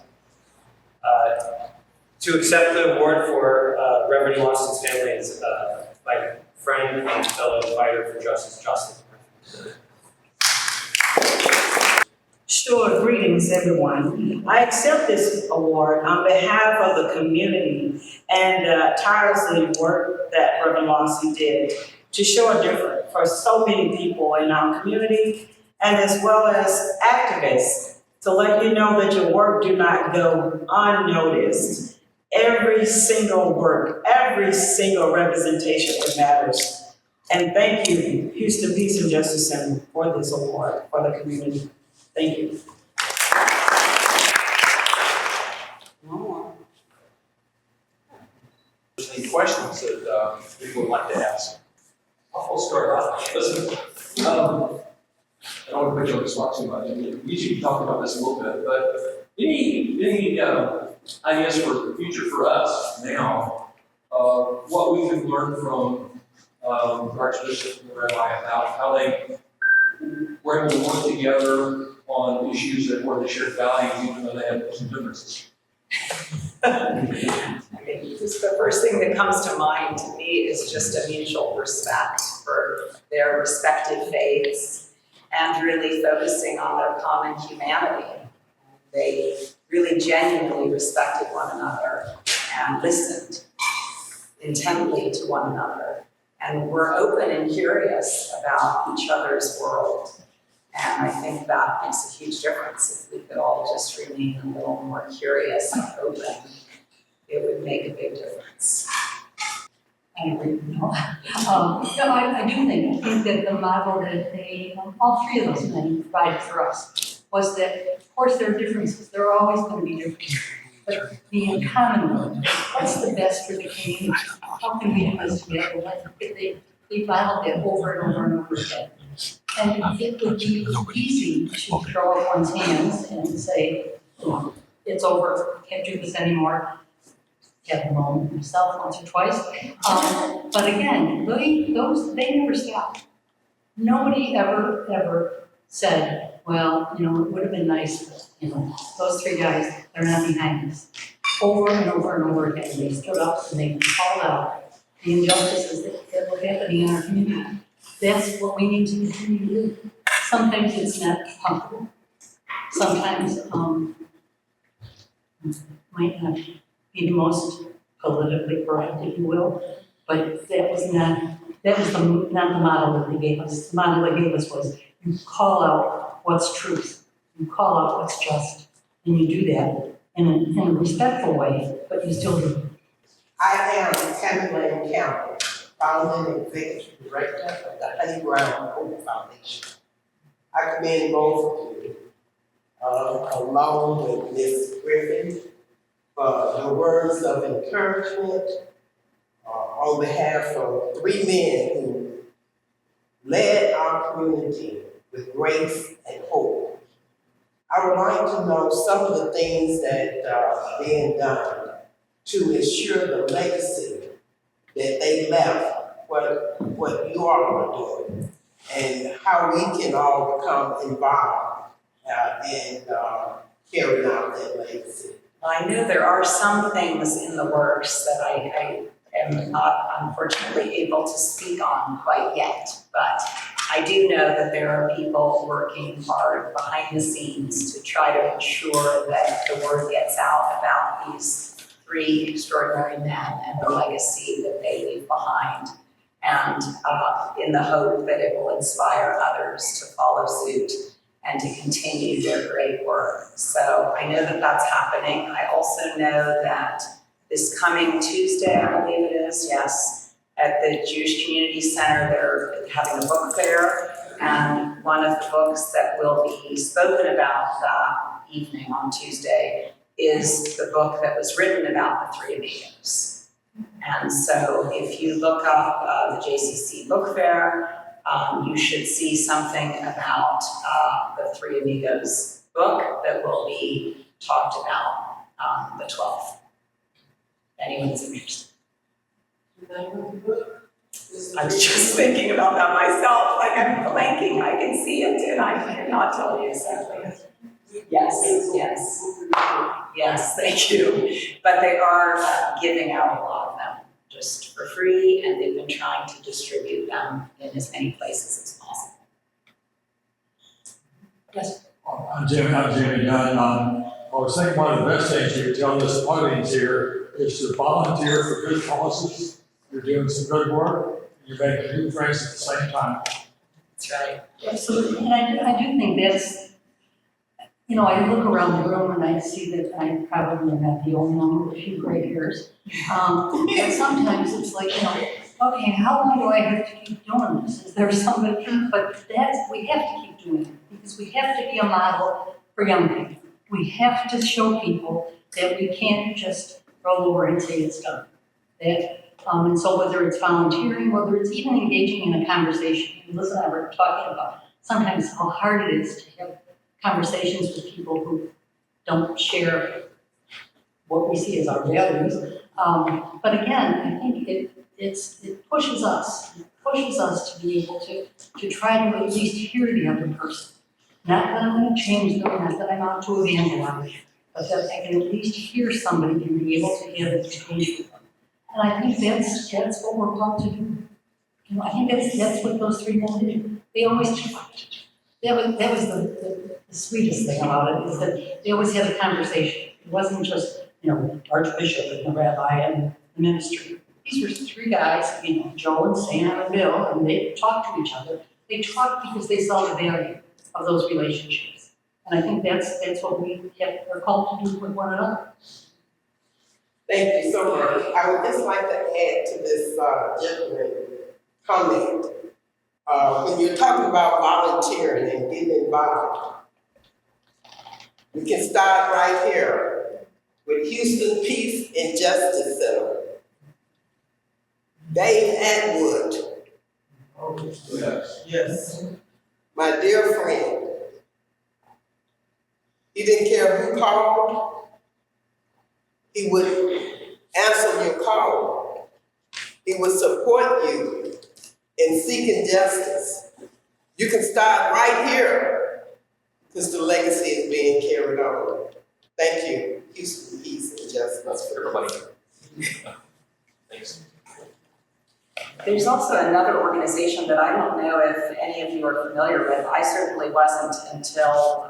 To accept the award for Reverend Lawson's family is my friend and fellow fighter for justice, Justin. Sure, greetings everyone. I accept this award on behalf of the community and the tireless work that Reverend Lawson did to show a difference for so many people in our community and as well as activists to let you know that your work do not go unnoticed. Every single work, every single representation, it matters. And thank you, Houston Peace and Justice Center, for this award for the community. Thank you. Any questions that people would like to ask? I'll start off. Listen, I don't want to put you on the spot too much. I mean, we usually talk about this a little bit, but any ideas for the future for us now? What we can learn from Archbishop and Rabbi about how they were able to work together on issues that were the shared values, even though they had some differences. I mean, just the first thing that comes to mind to me is just a mutual respect for their respective faiths and really focusing on their common humanity. They really genuinely respected one another and listened intently to one another and were open and curious about each other's world. And I think that makes a huge difference. If we could all just remain a little more curious and open, it would make a big difference. I agree. I do think that the model that they, all three of those men provided for us was that, of course, there are differences. There are always going to be differences. But the in common, what's the best for the community? How can we do this together? They modeled that over and over and over again. And it would be easy to throw up one's hands and say, it's over, can't do this anymore. Get alone myself once or twice. But again, they never stopped. Nobody ever said, well, it would have been nice, those three guys, they're not behind us. Over and over and over again, they stood up and they called out the injustices that were happening in our community. That's what we need to continue to do. Sometimes it's not comfortable. Sometimes might not be the most politically correct, if you will, but that was not the model that they gave us. The model they gave us was you call out what's truth, you call out what's just, and you do that in a respectful way, but you still do. I am Tammy County, founding executive director of the Honey Brown Hope Foundation. I commend both of you, along with Ms. Griffin, for the words of encouragement on behalf of three men who led our community with grace and hope. I would like to know some of the things that are being done to ensure the legacy that they left, what you all are doing, and how we can all become involved in carrying out that legacy. I know there are some things in the works that I am not unfortunately able to speak on quite yet, but I do know that there are people working hard behind the scenes to try to ensure that the word gets out about these three extraordinary men and the legacy that they leave behind, and in the hope that it will inspire others to follow suit and to continue their great work. So I know that that's happening. I also know that this coming Tuesday, I believe it is, yes, at the Jewish Community Center, they're having a book fair, and one of the books that will be spoken about that evening on Tuesday is the book that was written about the three amigos. And so if you look up the JCC book fair, you should see something about the Three Amigos book that will be talked about the 12th. If anyone's interested. I was just thinking about that myself, like I'm blanking, I can see it and I cannot tell you exactly. Yes, thank you. But they are giving out a lot of them just for free, and they've been trying to distribute them in as many places as possible. Yes? I'm Jimmy Dunn. I was thinking one of the best things you could tell this audience here is to volunteer for good causes. You're doing some good work, and you're making new friends at the same time. That's right. Absolutely. And I do think that's, you know, I look around the room and I see that I probably am not the only one with a few gray hairs. And sometimes it's like, you know, okay, how long do I have to keep doing this? Is there somebody? But we have to keep doing it because we have to be a model for young people. We have to show people that we can't just roll over and say it's done. And so whether it's volunteering, whether it's even engaging in a conversation, Liz and I were talking about sometimes how hard it is to have conversations with people who don't share what we see as our values. But again, I think it pushes us. It pushes us to be able to try to at least hear the other person. Not that I'm going to change them, not that I'm out to evangelize, but that I can at least hear somebody and be able to have an exchange with them. And I think that's what we're called to do. You know, I think that's what those three men did. They always talked. That was the sweetest thing about it, is that they always had a conversation. It wasn't just, you know, Archbishop and the rabbi and the ministry. These were three guys, you know, Joe and Sam and Bill, and they talked to each other. They talked because they saw the value of those relationships. And I think that's what we're called to do with one another. Thank you so much. I would just like to add to this gentleman's comment. When you're talking about volunteering and getting involved, we can start right here with Houston Peace and Justice Center. Dave Atwood. Oh, yes. My dear friend. He didn't care who called. He would answer your call. He would support you in seeking justice. You can start right here because the legacy is being carried on. Thank you. Houston Peace and Justice. That's for everybody. Thanks. There's also another organization that I don't know if any of you are familiar with. I certainly wasn't until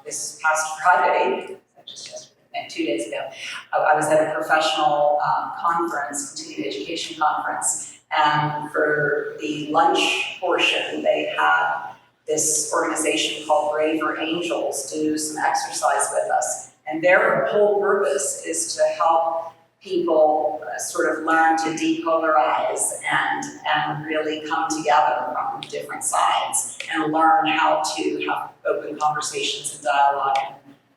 this past Friday, just yesterday. 2 days ago, I was at a professional conference, continuing education conference, and for the lunch portion, they had this organization called Braver Angels do some exercise with us. And their whole purpose is to help people sort of learn to depolarize and really come together from different sides and learn how to have open conversations and dialogue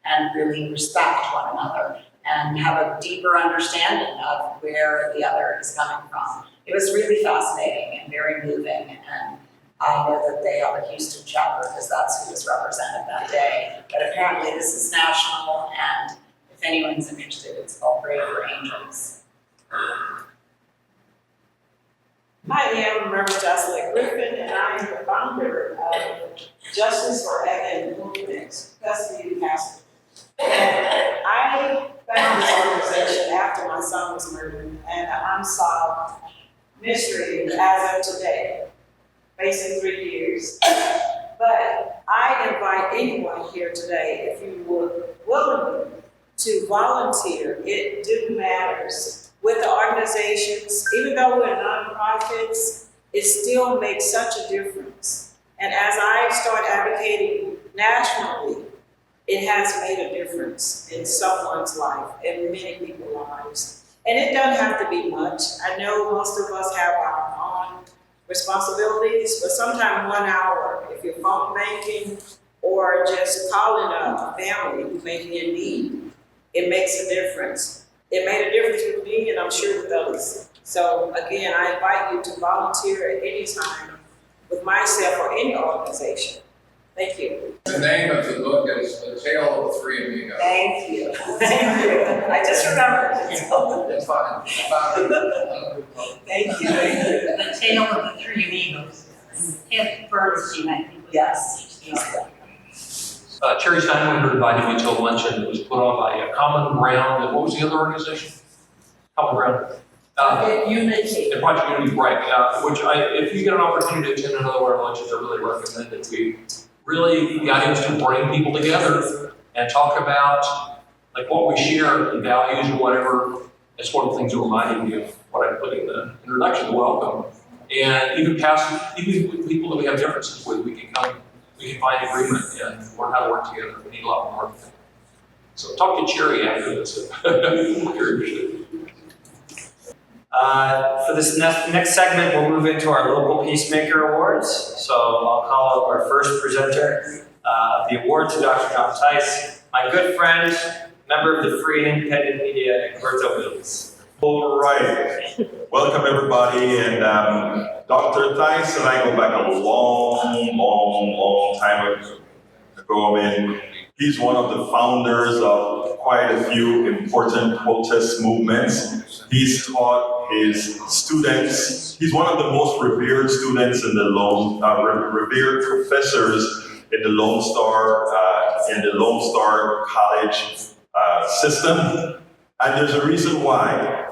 and really respect one another and have a deeper understanding of where the other is coming from. It was really fascinating and very moving, and I know that they have a Houston chapter because that's who was represented that day. But apparently this is national, and if anyone's interested, it's called Pray for Angels. I am Reverend Jocelyn Griffin, and I am the founder of Justice for Evan Movement, custody pastor. And I found this organization after my son was murdered, and an unsolved mystery as of today, facing 3 years. But I invite anyone here today, if you would willing to volunteer, it do matters. With the organizations, even though we're nonprofits, it still makes such a difference. And as I start advocating nationally, it has made a difference in someone's life, in many people's lives. And it doesn't have to be much. I know most of us have our own responsibilities, but sometimes 1 hour, if you're phone banking or just calling a family who may be in need, it makes a difference. It made a difference with me, and I'm sure with others. So again, I invite you to volunteer at any time with myself or any organization. Thank you. The name of the book is The Tale of the Three Amigos. Thank you. Thank you. I just remembered. It's fine. Thank you. The Tale of the Three Amigos. Ted Bernstein, I think. Yes. Cherry Steinwender invited me to a luncheon that was put on by Common Ground, and what was the other organization? Common Ground. Unity. And Project Unity, right, which if you get an opportunity to attend another one of our lunches, I really recommend it. We really, the idea is to bring people together and talk about like what we share and values or whatever. It's one of the things that reminded me of what I put in the introduction, the welcome. And even with people that we have differences with, we can find agreement and learn how to work together. We need a lot more of that. So talk to Cherry after this. For this next segment, we'll move into our local Peacemaker Awards. So I'll call up our first presenter of the award to Dr. John Theis, my good friend, member of the free and independent media, Egberto Willies. All right. Welcome, everybody. And Dr. Theis and I go back a long time ago. I mean, he's one of the founders of quite a few important protest movements. He's taught his students. He's one of the most revered students in the revered professors in the Lone Star College system. And there's a reason why.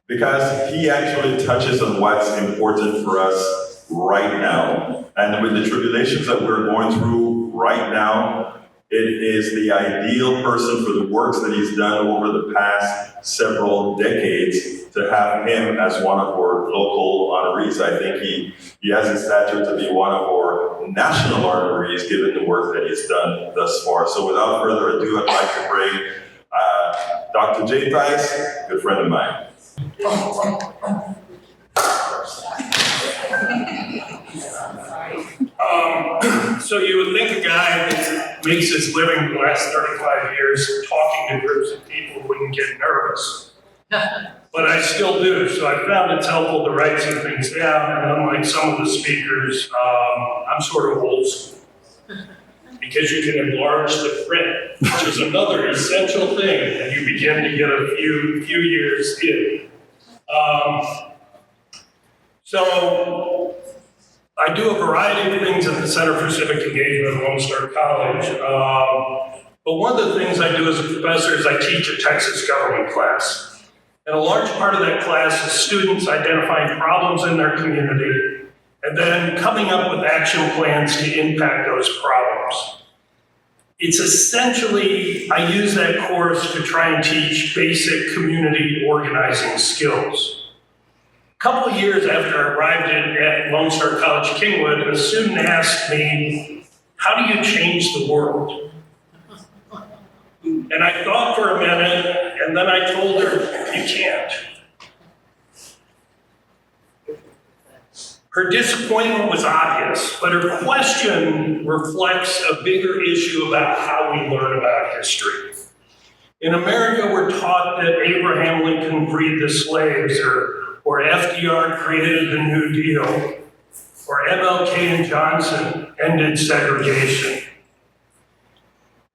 Because he actually touches on what's important for us right now. And with the tribulations that we're going through right now, it is the ideal person for the works that he's done over the past several decades to have him as one of our local honorees. I think he has the stature to be one of our national honorees given the work that he's done thus far. So without further ado, I'd like to bring Dr. J. Theis, good friend of mine. So you would think a guy that makes his living for the last 35 years talking to groups of people wouldn't get nervous. But I still do, so I found it's helpful to write some things down, and unlike some of the speakers, I'm sort of old school. Because you can enlarge the print, which is another essential thing, and you begin to get a few years in. So I do a variety of things at the Center for Civic Engagement at Lone Star College. But one of the things I do as a professor is I teach a Texas government class. And a large part of that class is students identifying problems in their community and then coming up with action plans to impact those problems. It's essentially, I use that course to try and teach basic community organizing skills. A couple of years after I arrived at Lone Star College Kingwood, a student asked me, how do you change the world? And I thought for a minute, and then then I told her, you can't. Her disappointment was obvious, but her question reflects a bigger issue about how we learn about history. In America, we're taught that Abraham Lincoln freed the slaves, or FDR created the New Deal, or MLK and Johnson ended segregation.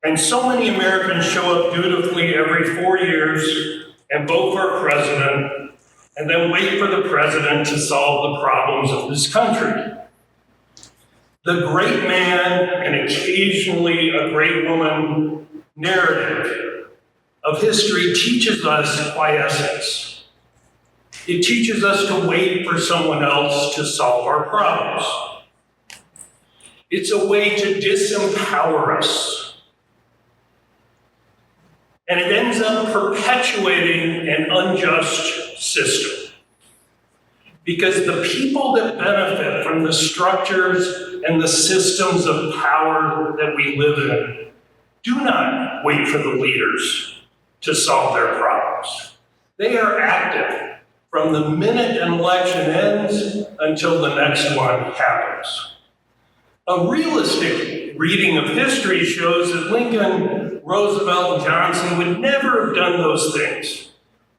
And so many Americans show up dutifully every 4 years and vote for a president, and then wait for the president to solve the problems of this country. The great man and occasionally a great woman narrative of history teaches us quiescence. It teaches us to wait for someone else to solve our problems. It's a way to disempower us. And it ends up perpetuating an unjust system. Because the people that benefit from the structures and the systems of power that we live in do not wait for the leaders to solve their problems. They are active from the minute an election ends until the next one happens. A realistic reading of history shows that Lincoln, Roosevelt, and Johnson would never have done those things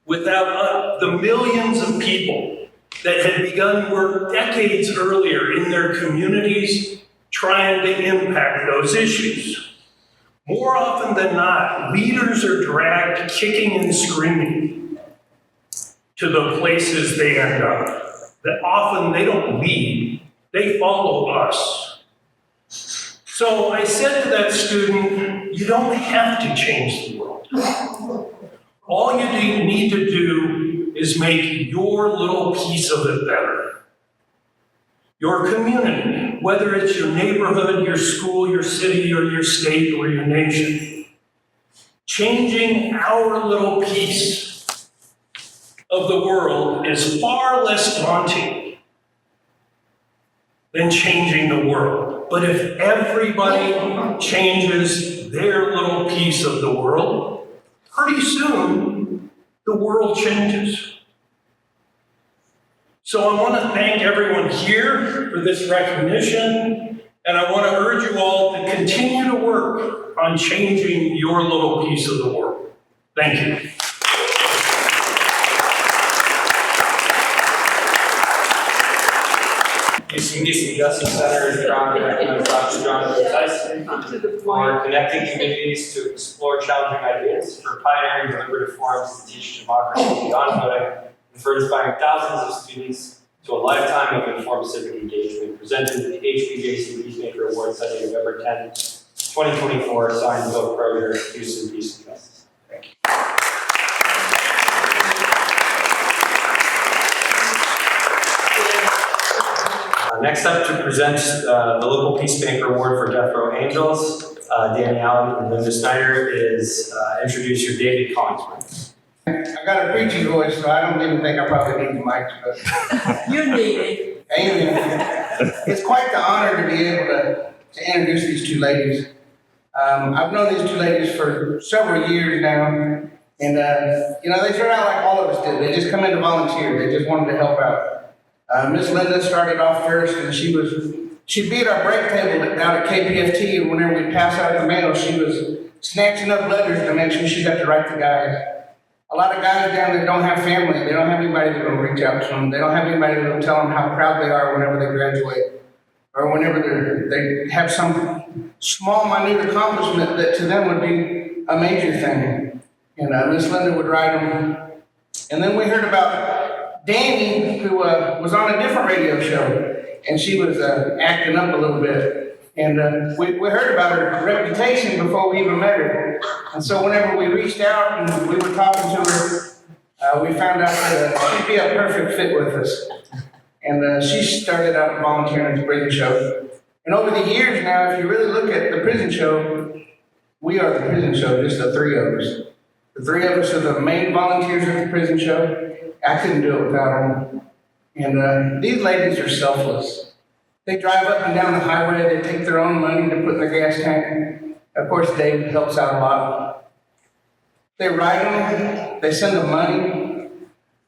without the millions of people that had begun work decades earlier in their communities trying to impact those issues. More often than not, leaders are dragged kicking and screaming to the places they end up. That often they don't lead, they follow us. So I said to that student, you don't have to change the world. All you need to do is make your little piece of it better. Your community, whether it's your neighborhood, your school, your city, or your state, or your nation. Changing our little piece of the world is far less daunting than changing the world. But if everybody changes their little piece of the world, pretty soon the world changes. So I want to thank everyone here for this recognition, and I want to urge you all to continue to work on changing your little piece of the world. Thank you. Peacemaker Justice Center is proud to recognize Dr. Theis for connecting communities to explore challenging ideas, for pioneering deliberative forums to teach democracy beyond voting, and for inspiring thousands of students to a lifetime of informed civic engagement, presented at the HBJC Peacemaker Awards Sunday, November 10, 2024, signed Bill Crozier, Houston Peace and Justice. Thank you. Next up to present the local Peacemaker Award for Death Row Angels, Danny Allen and Linda Snyder, is introduce your David Collinsworth. I got a preaching voice, so I don't even think I probably need the mic. But You need it. Amen. It's quite the honor to be able to introduce these two ladies. I've known these two ladies for several years now, and they start out like all of us did. They just come in to volunteer. They just wanted to help out. Miss Linda started off first, and she'd be at our break table down at KPFT, and whenever we pass out the mail, she was snatching up letters to make sure she got to write the guys. A lot of guys down there don't have family. They don't have anybody that will reach out to them. They don't have anybody that will tell them how proud they are whenever they graduate, or whenever they have some small, minute accomplishment that to them would be a major thing. And Miss Linda would write them. And then we heard about Danny, who was on a different radio show, and she was acting up a little bit. And we heard about her reputation before we even met her. And so whenever we reached out and we were talking to her, we found out that she'd be a perfect fit with us. And she started out volunteering at the prison show. And over the years now, if you really look at the prison show, we are the prison show, just the three of us. The three of us are the main volunteers at the prison show. I couldn't do it without them. And these ladies are selfless. They drive up and down the highway. They take their own money to put in their gas tank. Of course, Dave helps out a lot. They ride them, they send them money.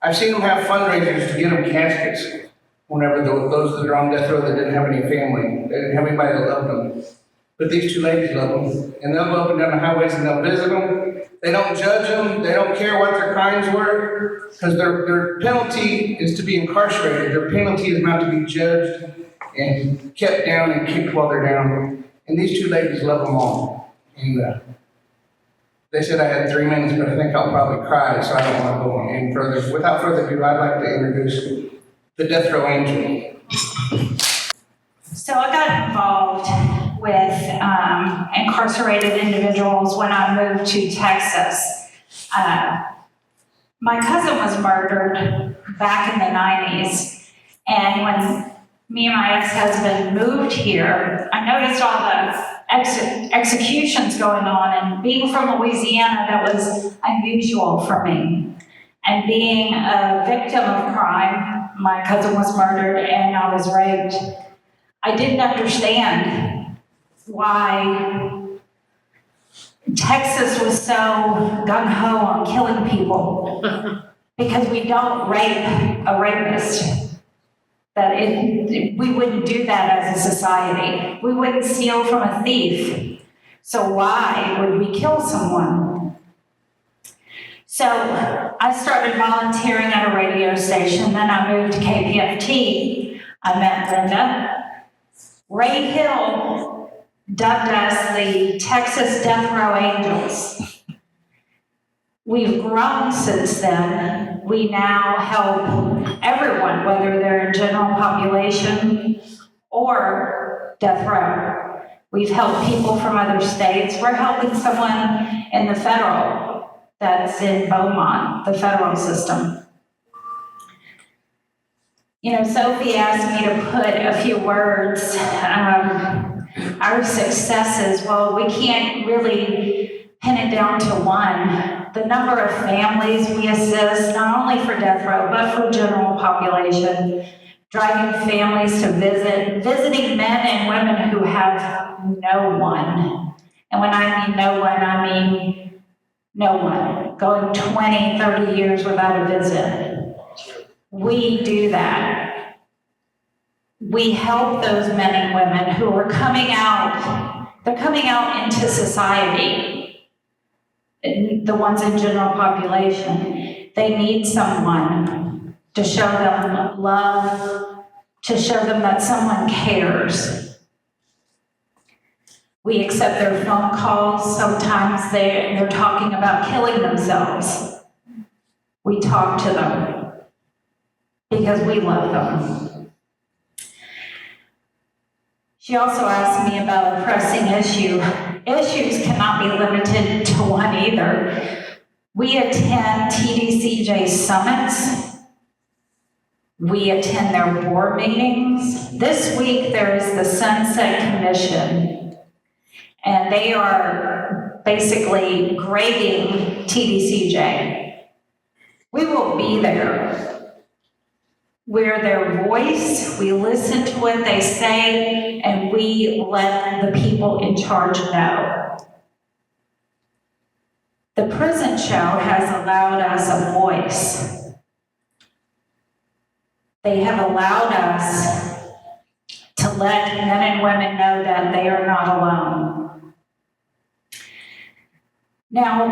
I've seen them have fundraisers to get them caskets whenever those that are on death row that didn't have any family, they didn't have anybody that loved them. But these two ladies love them, and they'll go up and down the highways and they'll visit them. They don't judge them, they don't care what their crimes were, because their penalty is to be incarcerated. Their penalty is not to be judged and kept down and kicked while they're down. And these two ladies love them all. And they said I had 3 minutes, but I think I'll probably cry, so I don't want to go on any further. Without further ado, I'd like to introduce the Death Row Angel. So I got involved with incarcerated individuals when I moved to Texas. My cousin was murdered back in the 90s, and when me and my ex-husband moved here, I noticed all the executions going on, and being from Louisiana, that was unusual for me. And being a victim of crime, my cousin was murdered and I was raped. I didn't understand why Texas was so gung-ho on killing people, because we don't rape a rapist. We wouldn't do that as a society. We wouldn't steal from a thief. So why would we kill someone? So I started volunteering at a radio station, then I moved to KPFT. I met Linda. Ray Hill dubbed us the Texas Death Row Angels. We've grown since then. We now help everyone, whether they're in general population or death row. We've helped people from other states. We're helping someone in the federal that's in Beaumont, the federal system. You know, Sophie asked me to put a few words. Our successes, well, we can't really pin it down to one. The number of families we assist, not only for death row, but for general population, driving families to visiting men and women who have no one. And when I mean no one, I mean no one. Going 20, 30 years without a visit. We do that. We help those men and women who are coming out. They're coming out into society. The ones in general population, they need someone to show them love, to show them that someone cares. We accept their phone calls. Sometimes they're talking about killing themselves. We talk to them because we love them. She also asked me about a pressing issue. Issues cannot be limited to one either. We attend TDCJ summits. We attend their board meetings. This week there is the Sunset Commission, and they are basically grading TDCJ. We will be there. We're their voice, we listen to what they say, and we let the people in charge know. The prison show has allowed us a voice. They have allowed us to let men and women know that they are not alone. Now,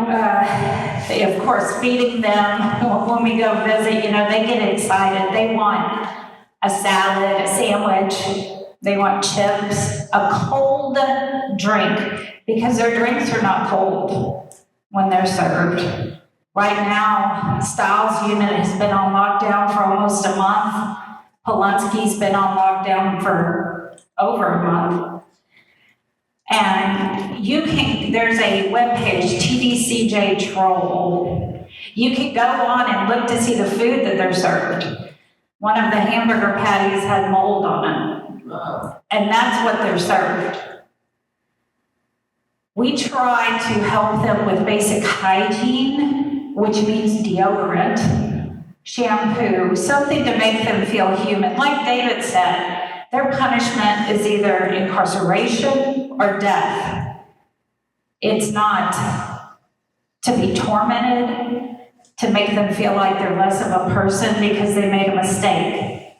of course, feeding them, when we go visit, you know, they get excited. They want a salad, a sandwich, they want chips, a cold drink, because their drinks are not cold when they're served. Right now, Styles' unit has been on lockdown for almost a month. Polunsky's been on lockdown for over a month. And there's a webpage, TDCJ Troll. You can go on and look to see the food that they're served. One of the hamburger patties had mold on it. And that's what they're served. We try to help them with basic hygiene, which means deodorant, shampoo, something to make them feel human. Like David said, their punishment is either incarceration or death. It's not to be tormented, to make them feel like they're less of a person because they made a mistake.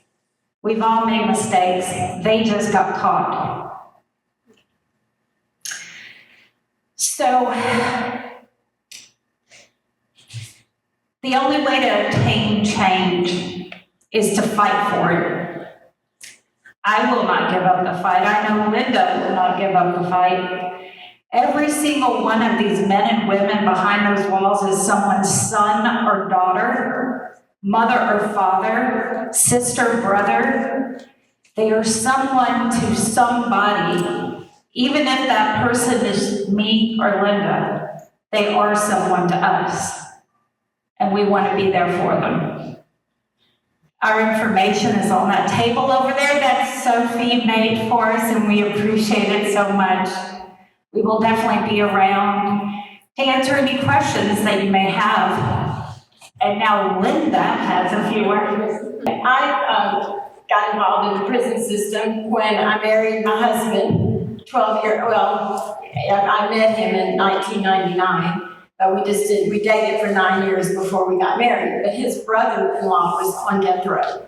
We've all made mistakes. They just got caught. So, the only way to obtain change is to fight for it. I will not give up the fight. I know Linda will not give up the fight. Every single one of these men and women behind those walls is someone's son or daughter, mother or father, sister, brother. They are someone to somebody. Even if that person is me or Linda, they are someone to us. And we want to be there for them. Our information is on that table over there that Sophie made for us, and we appreciate it so much. We will definitely be around to answer any questions that you may have. And now Linda has a few words. I got involved in the prison system when I married my husband 12 years, well, I met him in 1999. But we dated for 9 years before we got married. But his brother-in-law was on death row.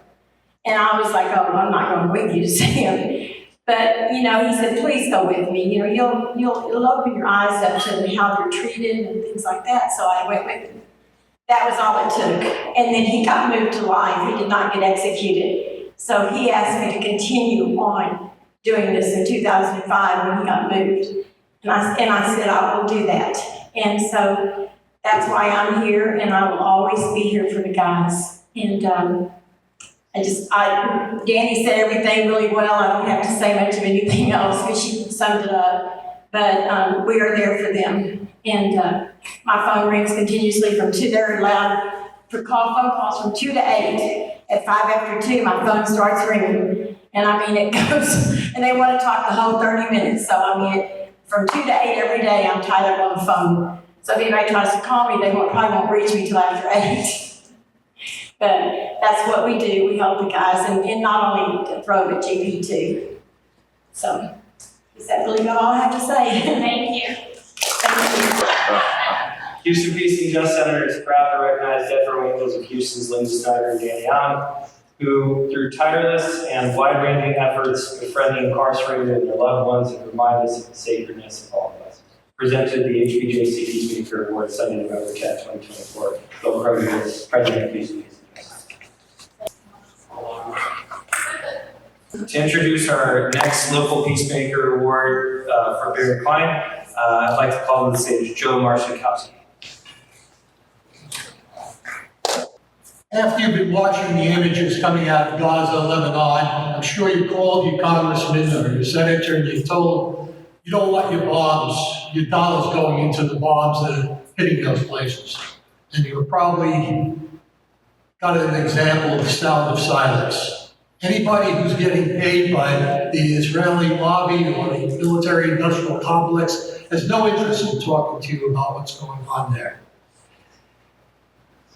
And I was like, oh, I'm not going with you to see him. But, he said, please go with me. You'll open your eyes up to how they're treated and things like that. So I went with him. That was all it took. And then he got moved to life. He did not get executed. So he asked me to continue on doing this in 2005 when he got moved. And I said, I will do that. And so that's why I'm here, and I will always be here for the guys. And Danny said everything really well. I don't have to say much of anything else because she summed it up. But we are there for them. And my phone rings continuously from 2. They're allowed for phone calls from 2 to 8. At 5 after 2, my phone starts ringing. And it goes, and they want to talk the whole 30 minutes. So from 2 to 8 every day, I'm tied up on the phone. So if anybody tries to call me, they probably won't reach me till after 8. But that's what we do. We help the guys, and not only death row, but GP too. So, is that really all I have to say? Thank you. Houston Peace and Justice Center is proud to recognize Death Row Angels of Houston's Linda Snyder and Danny Allen, who, through tireless and wide-ranging efforts, befriending incarcerated and their loved ones, have reminded us of the sacredness of all of us. Presented the HBJC Peacemaker Awards Sunday, November 10, 2024. Bill Kroger is President of Peace and Justice. To introduce our next local Peacemaker Award for Barry Klein, I'd like to call to the stage Joe Marshakowski. After you've been watching the images coming out of Gaza, Lebanon, I'm sure you called your congressman or your senator and you told them you don't want your dollars going into the bombs that are hitting those places. And you probably got an example of the sound of silence. Anybody who's getting paid by the Israeli lobby or the military-industrial complex has no interest in talking to you about what's going on there.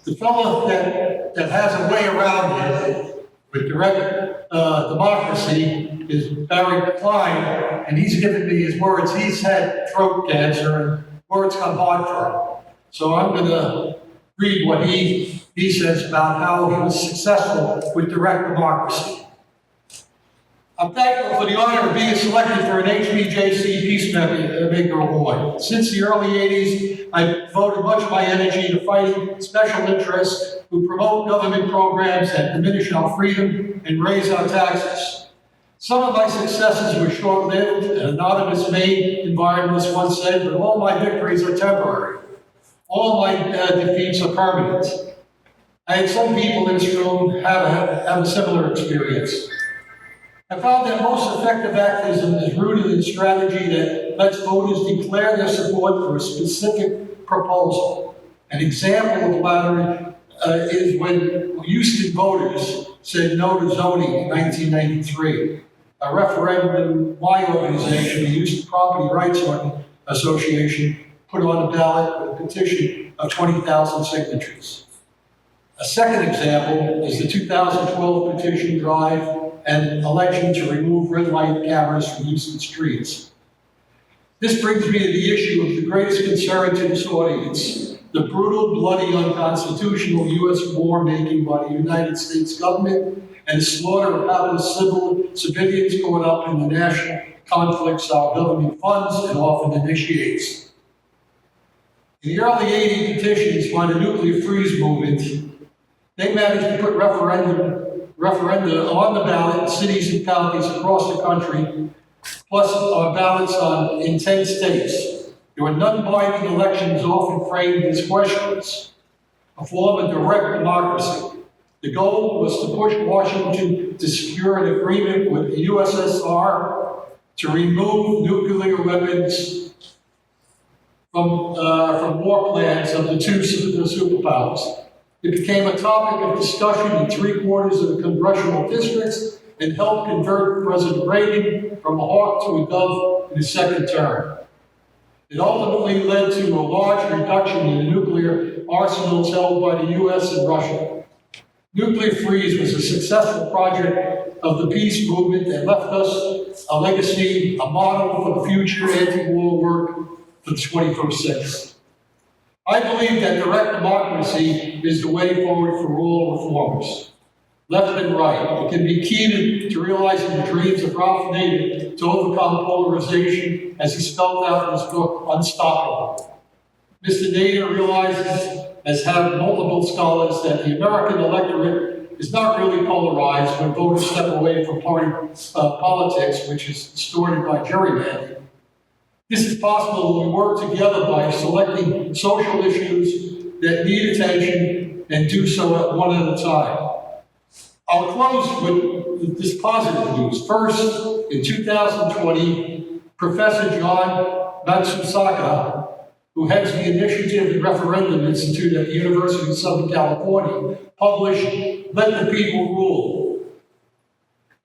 The fellow that has a way around it with direct democracy is Barry Klein, and he's given me his words. He's had throat cancer, and words come hard for him. So I'm going to read what he says about how he was successful with direct democracy. I'm thankful for the honor of being selected for an HBJC Peacemaker Award. Since the early 80s, I've devoted much of my energy to fighting special interests who promote government programs that diminish our freedom and raise our taxes. Some of my successes were short-lived. An anonymous Maine environmentalist once said, but all my victories are temporary. All my defeats are permanent. I had some people in this room have a similar experience. I found that most effective activism is rooted in a strategy that lets voters declare their support for a specific proposal. An example of the latter is when Houston voters said no to zoning in 1993. A referendum my organization, the Houston Property Rights Association, put on the ballot with a petition of 20,000 signatures. A second example is the 2012 petition drive and election to remove red light cameras from Houston streets. This brings me to the issue of the greatest concern to this audience, the brutal, bloody, unconstitutional U.S. war making by the United States government and the slaughter of hapless civilians caught up in the national conflicts our government funds and often initiates. In the early 80 petitions by the nuclear freeze movement, they managed to put referenda on the ballot in cities and counties across the country, plus ballots in 10 states. There were non-binding elections often framed as questions, a form of direct democracy. The goal was to push Washington to secure an agreement with the USSR to remove nuclear weapons from war plans of the two superpowers. It became a topic of discussion in 3/4 of the congressional districts and helped convert President Reagan from a hawk to a dove in his second term. It ultimately led to a large reduction in the nuclear arsenals held by the U.S. and Russia. Nuclear freeze was a successful project of the peace movement that left us a legacy, a model for the future anti-war work for the 21st century. I believe that direct democracy is the way forward for all reformers, left and right. It can be key to realizing the dreams of Ralph Nader to overcome polarization, as he spelled out in his book, Unstoppable. Mr. Nader realizes, as have multiple scholars, that the American electorate is not really polarized when voters step away from party politics, which is distorted by gerrymandering. This is possible when we work together by selecting social issues that need attention and do so one at a time. I'll close with this positive news. First, in 2020, Professor John Matsusaka, who heads the Initiative and Referendum Institute at the University of Southern California, published Let the People Rule,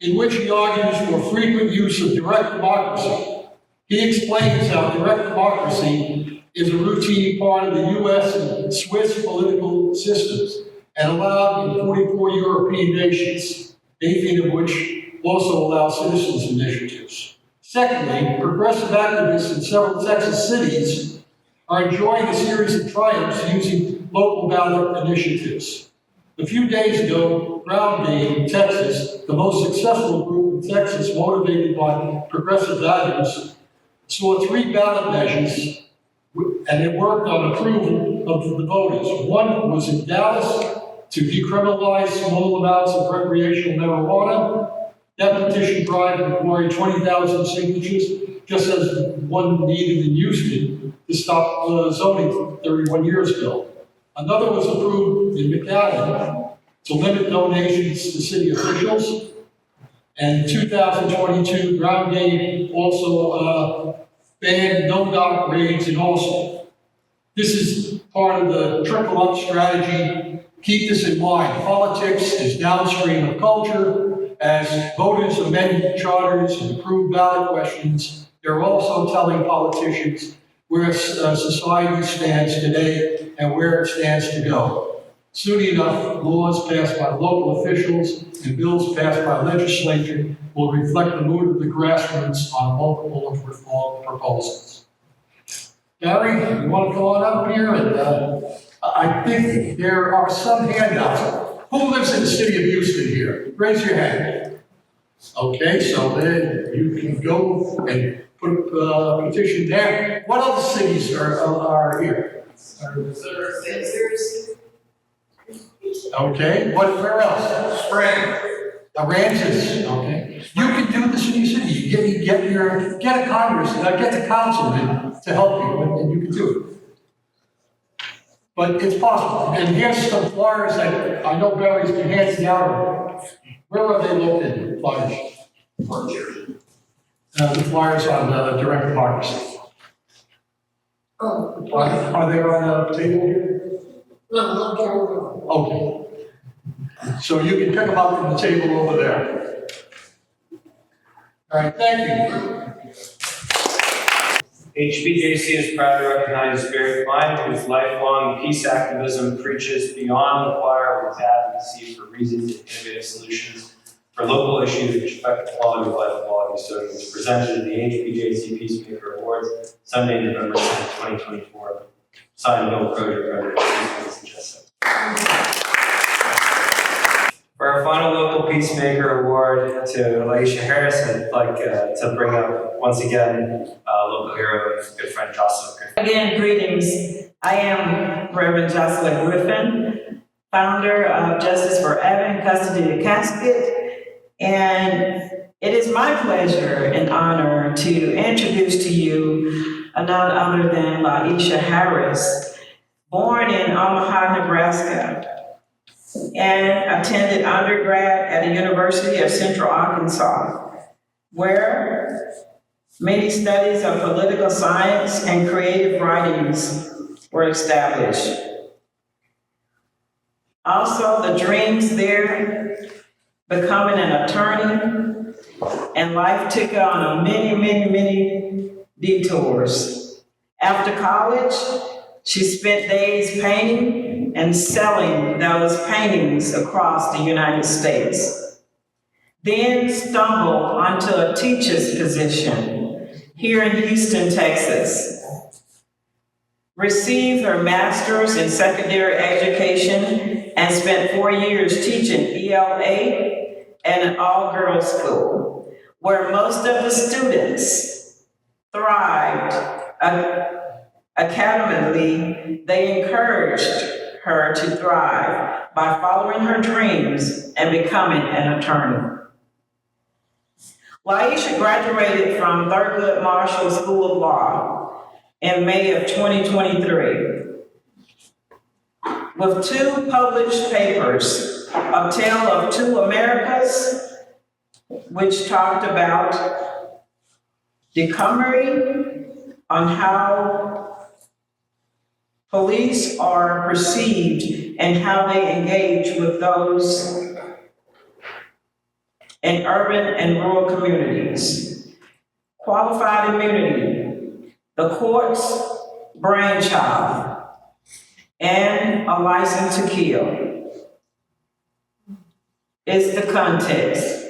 in which he argues for frequent use of direct democracy. He explains how direct democracy is a routine part of the U.S. and Swiss political systems and allowed in 44 European nations, 18 of which also allow citizens' initiatives. Secondly, progressive activists in several Texas cities are enjoying a series of triumphs using local ballot initiatives. A few days ago, Brown Day in Texas, the most successful group in Texas motivated by progressive values, saw 3 ballot measures, and it worked on approval of the voters. One was in Dallas to decriminalize small amounts of recreational marijuana. That petition drive required 20,000 signatures, just as one needed in Houston to stop zoning 31 years ago. Another was approved in McAllen to limit donations to city officials. And in 2022, Brown Day also banned no-knock raids in Austin. This is part of the trickle-up strategy. Keep this in mind. Politics is downstream of culture. As voters amend charters and approve ballot questions, they're also telling politicians where society stands today and where it stands to go. Soon enough, laws passed by local officials and bills passed by legislature will reflect the mood of the grassroots on multiple reform proposals. Gary, you want to go on up here? And I think there are some handouts. Who lives in the city of Houston here? Raise your hand. Okay, so then you can go and put a petition there. What other cities are here? Okay, where else? Spring. Aransas, okay. You can do this in your city. You get a Congress, get the councilman to help you, and you can do it. But it's possible. And here's some flyers that I know Barry's been handing out. Where are they located, flyers? The flyers on direct democracy. Oh. Are they on the table here? No. Okay. So you can pick them up from the table over there. All right, thank you. HBJC is proud to recognize Barry Klein, whose lifelong peace activism preaches beyond the choir with advocacy for reasons and innovative solutions for local issues which affect the quality of life of all Houstonians, presented at the HBJC Peacemaker Awards, Sunday, November 10, 2024. signed no closure of justice. For our final local Peacemaker Award to Laisha Harris, I'd like to bring up once again local hero, good friend Jocelyn. Again, greetings. I am Reverend Jocelyn Griffin, founder of Justice for Evan, Custody to Casket, and it is my pleasure and honor to introduce to you none other than Laisha Harris, born in Omaha, Nebraska, and attended undergrad at the University of Central Arkansas, where many studies of political science and creative writings were established. Also, the dreams there, becoming an attorney, and life took her on many detours. After college, she spent days painting and selling those paintings across the United States. Then stumbled onto a teacher's position here in Houston, Texas. Received her master's in secondary education and spent 4 years teaching ELA at an all-girls school, where most of the students thrived academically. They encouraged her to thrive by following her dreams and becoming an attorney. Laisha graduated from Thurgood Marshall School of Law in May of 2023 with 2 published papers, A Tale of Two Americas, which talked about decomery on how police are perceived and how they engage with those in urban and rural communities. Qualified immunity, the court's brainchild, and a license to kill is the context.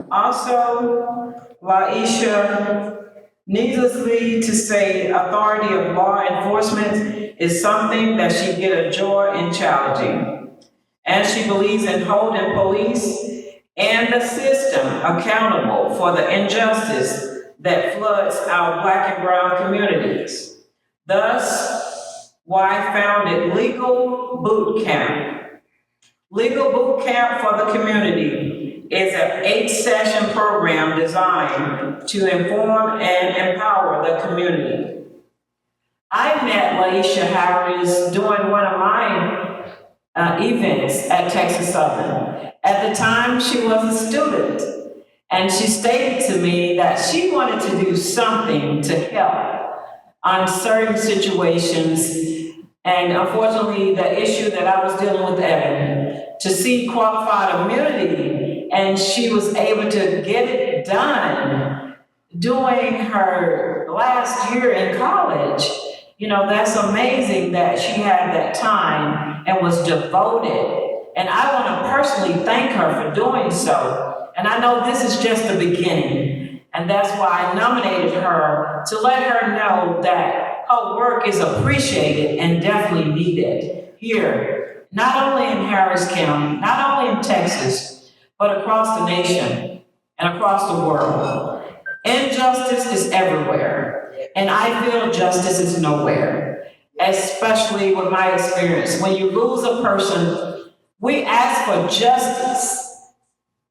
Also, Laisha, needlessly to say, authority of law enforcement is something that she get a joy in challenging. And she believes in holding police and the system accountable for the injustice that floods our Black and brown communities. Thus, why founded Legal Boot Camp. Legal Boot Camp for the Community is an 8-session program designed to inform and empower the community. I met Laisha Harris during one of my events at Texas Southern. At the time, she was a student, and she stated to me that she wanted to do something to help on certain situations, and unfortunately, the issue that I was dealing with, Evan, to see qualified immunity, and she was able to get it done during her last year in college. You know, that's amazing that she had that time and was devoted. And I want to personally thank her for doing so. And I know this is just the beginning. And that's why I nominated her to let her know that her work is appreciated and definitely needed here, not only in Harris County, not only in Texas, but across the nation and across the world. Injustice is everywhere. And I feel justice is nowhere, especially with my experience. When you lose a person, we ask for justice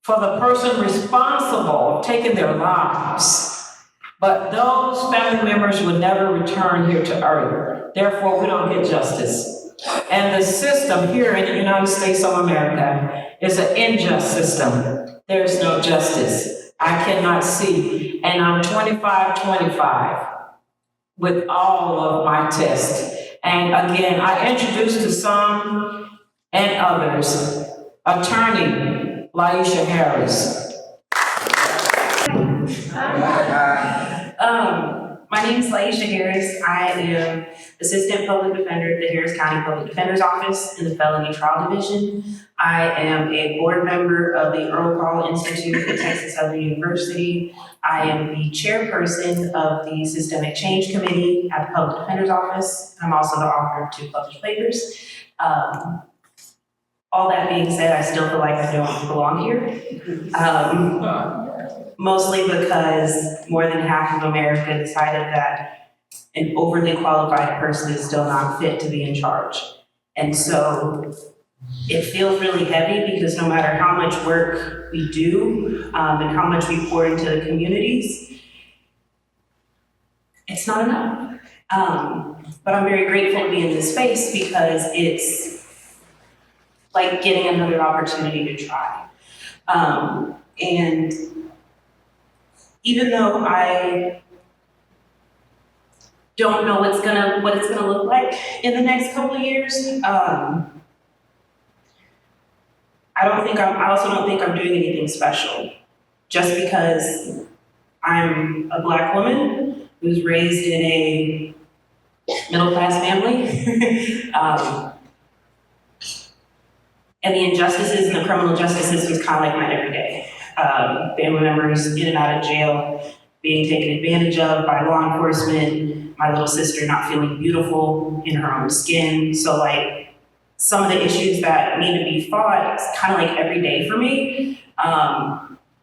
for the person responsible for taking their lives. But those family members would never return here to earth. Therefore, we don't get justice. And the system here in the United States of America is an unjust system. There is no justice. I cannot see. And I'm 25 with all of my tests. And again, I introduced to some and others, attorney Laisha My name is Laisha Harris. I am Assistant Public Defender at the Harris County Public Defender's Office in the Felony Trial Division. I am a board member of the Earl Call Institute at Texas Southern University. I am the chairperson of the Systemic Change Committee at the Public Defender's Office. I'm also the author of 2 published papers. All that being said, I still feel like I don't belong here. Mostly because more than half of America decided that an overly qualified person is still not fit to be in charge. And so it feels really heavy because no matter how much work we do and how much we pour into the communities, it's not enough. But I'm very grateful to be in this space because it's like getting another opportunity to try. And even though I don't know what it's gonna look like in the next couple of years, I also don't think I'm doing anything special. Just because I'm a Black woman who's raised in a middle-class family, and the injustices in the criminal justice system is kind of like my everyday. Family members in and out of jail, being taken advantage of by law enforcement, my little sister not feeling beautiful in her own skin. So like some of the issues that need to be fought, it's kind of like every day for me.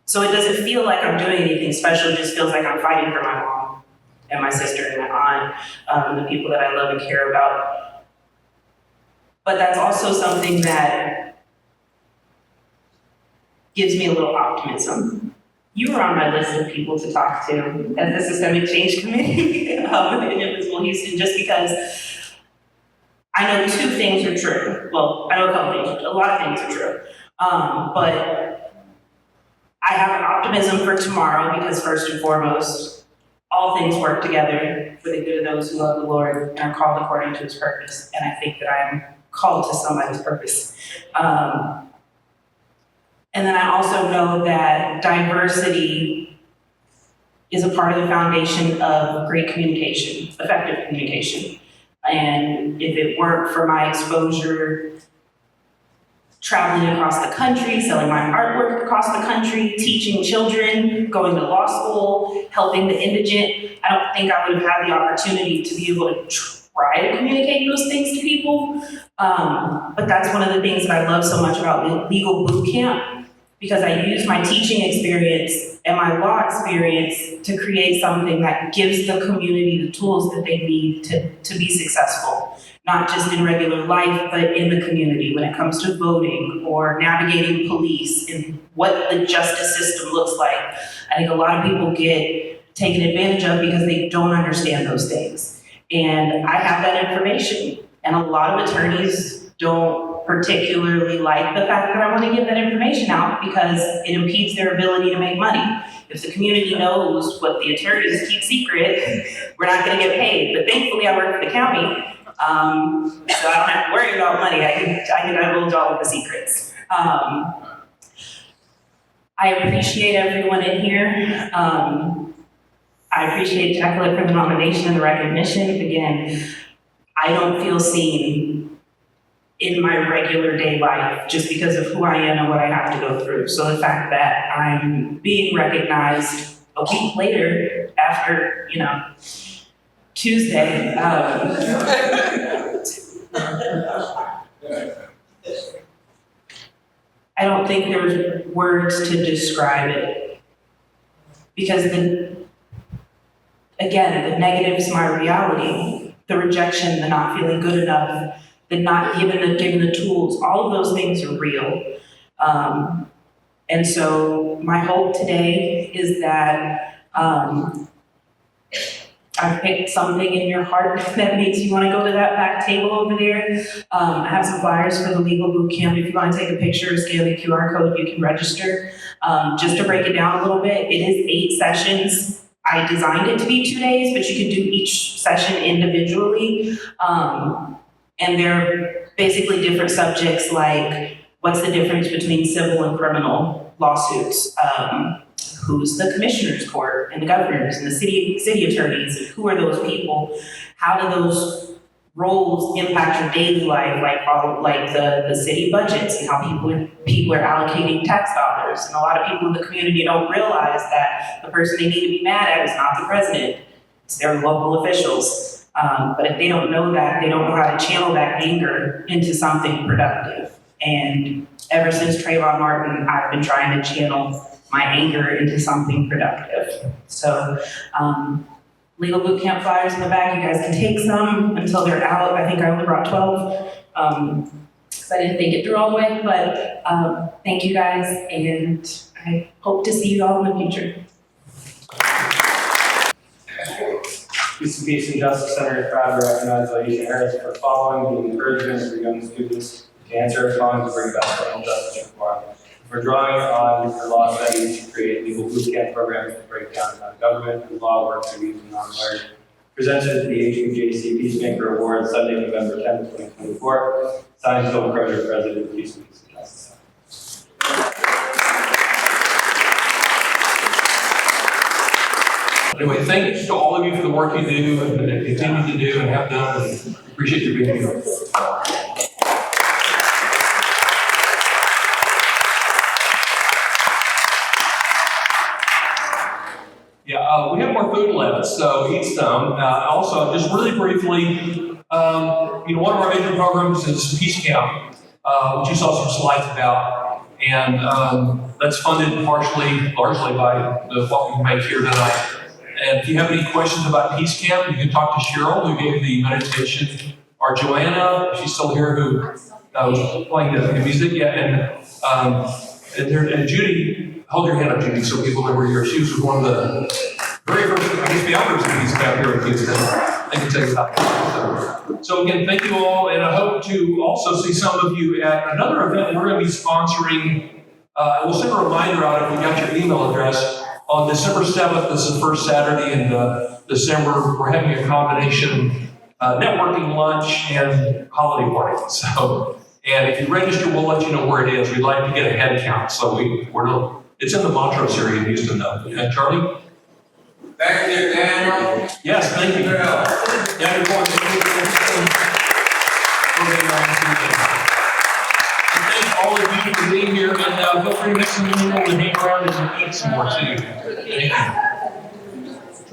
So it doesn't feel like I'm doing anything special, it just feels like I'm fighting for my mom and my sister and my aunt, the people that I love and care about. But that's also something that gives me a little optimism. You were on my list of people to talk to at the Systemic Change Committee in Amigos of Houston, just because I know 2 things are true. Well, I know a couple things, a lot of things are true. But I have an optimism for tomorrow because first and foremost, all things work together for the good of those who love the Lord and are called according to His purpose. And I think that I am called to somebody's purpose. And then I also know that diversity is a part of the foundation of great communication, effective communication. And if it weren't for my exposure traveling across the country, selling my artwork across the country, teaching children, going to law school, helping the indigent, I don't think I would have had the opportunity to be able to try to communicate those things to people. But that's one of the things that I love so much about legal boot camp, because I use my teaching experience and my law experience to create something that gives the community the tools that they need to be successful, not just in regular life, but in the community when it comes to voting or navigating police and what the justice system looks like. I think a lot of people get taken advantage of because they don't understand those things. And I have that information, and a lot of attorneys don't particularly like the fact that I want to give that information out because it impedes their ability to make money. If the community knows what the attorneys keep secret, we're not going to get paid. But thankfully, I work for the county, so I don't have to worry about money. I can divulge all of the secrets. I appreciate everyone in here. I appreciate Jacqueline for the nomination and the recognition. Again, I don't feel seen in my regular day life just because of who I am and what I have to go through. So the fact that I'm being recognized a week later after, Tuesday, I don't think there's words to describe it because the negative's my reality, the rejection, the not feeling good enough, the not given the tools, all of those things are real. And so my hope today is that I've picked something in your heart that makes you want to go to that back table over there. I have some flyers for the legal boot camp. If you want to take a picture or scan the QR code, you can register. Just to break it down a little bit, it is 8 sessions. I designed it to be 2 days, but you can do each session individually. And they're basically different subjects like what's the difference between civil and criminal lawsuits? Who's the commissioner's court and the governors and the city attorneys, and who are those people? How do those roles impact your daily life, like the city budgets and how people are allocating tax dollars? And a lot of people in the community don't realize that the person they need to be mad at is not the president, it's their local officials. But if they don't know that, they don't know how to channel that anger into something productive. And ever since Trayvon Martin, I've been trying to channel my anger into something productive. So, legal boot camp flyers in the back, you guys can take some until they're out. I think I only brought 12, because I didn't think it through all the way, but thank you guys, and I hope to see you all in the future. Peace and Justice Center is proud to recognize Aisha Harris for following the encouragement for young students to answer a calling to bring about criminal justice reform, for drawing on her law studies to create legal boot camp programs to break down government and law work to youth and non-lawyers. Presented at the HBJC Peacemaker Awards Sunday, November 10th, 2024. Signed, Phil Crozier, President of Peace and Justice Center. Anyway, thank you to all of you for the work you do and continue to do and have done, and appreciate you being here. Yeah, we have more food left, so eat some. Also, just really briefly, one of our major programs is Peace Camp, which you saw some slides about, and that's funded largely by what we make here tonight. And if you have any questions about Peace Camp, you can talk to Cheryl, who gave the meditation, or Joanna, she's still here, who was playing the music. Yeah, and Judy, hold your hand up, Judy, so people know where you are. She was one of the very first, founders of Peace Camp here in Houston. I can tell you about that. So again, thank you all, and I hope to also see some of you at another event that we're going to be sponsoring. We'll send a reminder out if we got your email address. On December 7th, this is the first Saturday in December, we're having a combination networking lunch and holiday party. So, and if you register, we'll let you know where it is. We'd like to get a head count, so it's in the Montrose area in Houston, though. Charlie? Thank you, Daniel. Yes, thank you. Thank all of you for being here, and feel free to mix some meal and hang around and eat some more too. Thank you.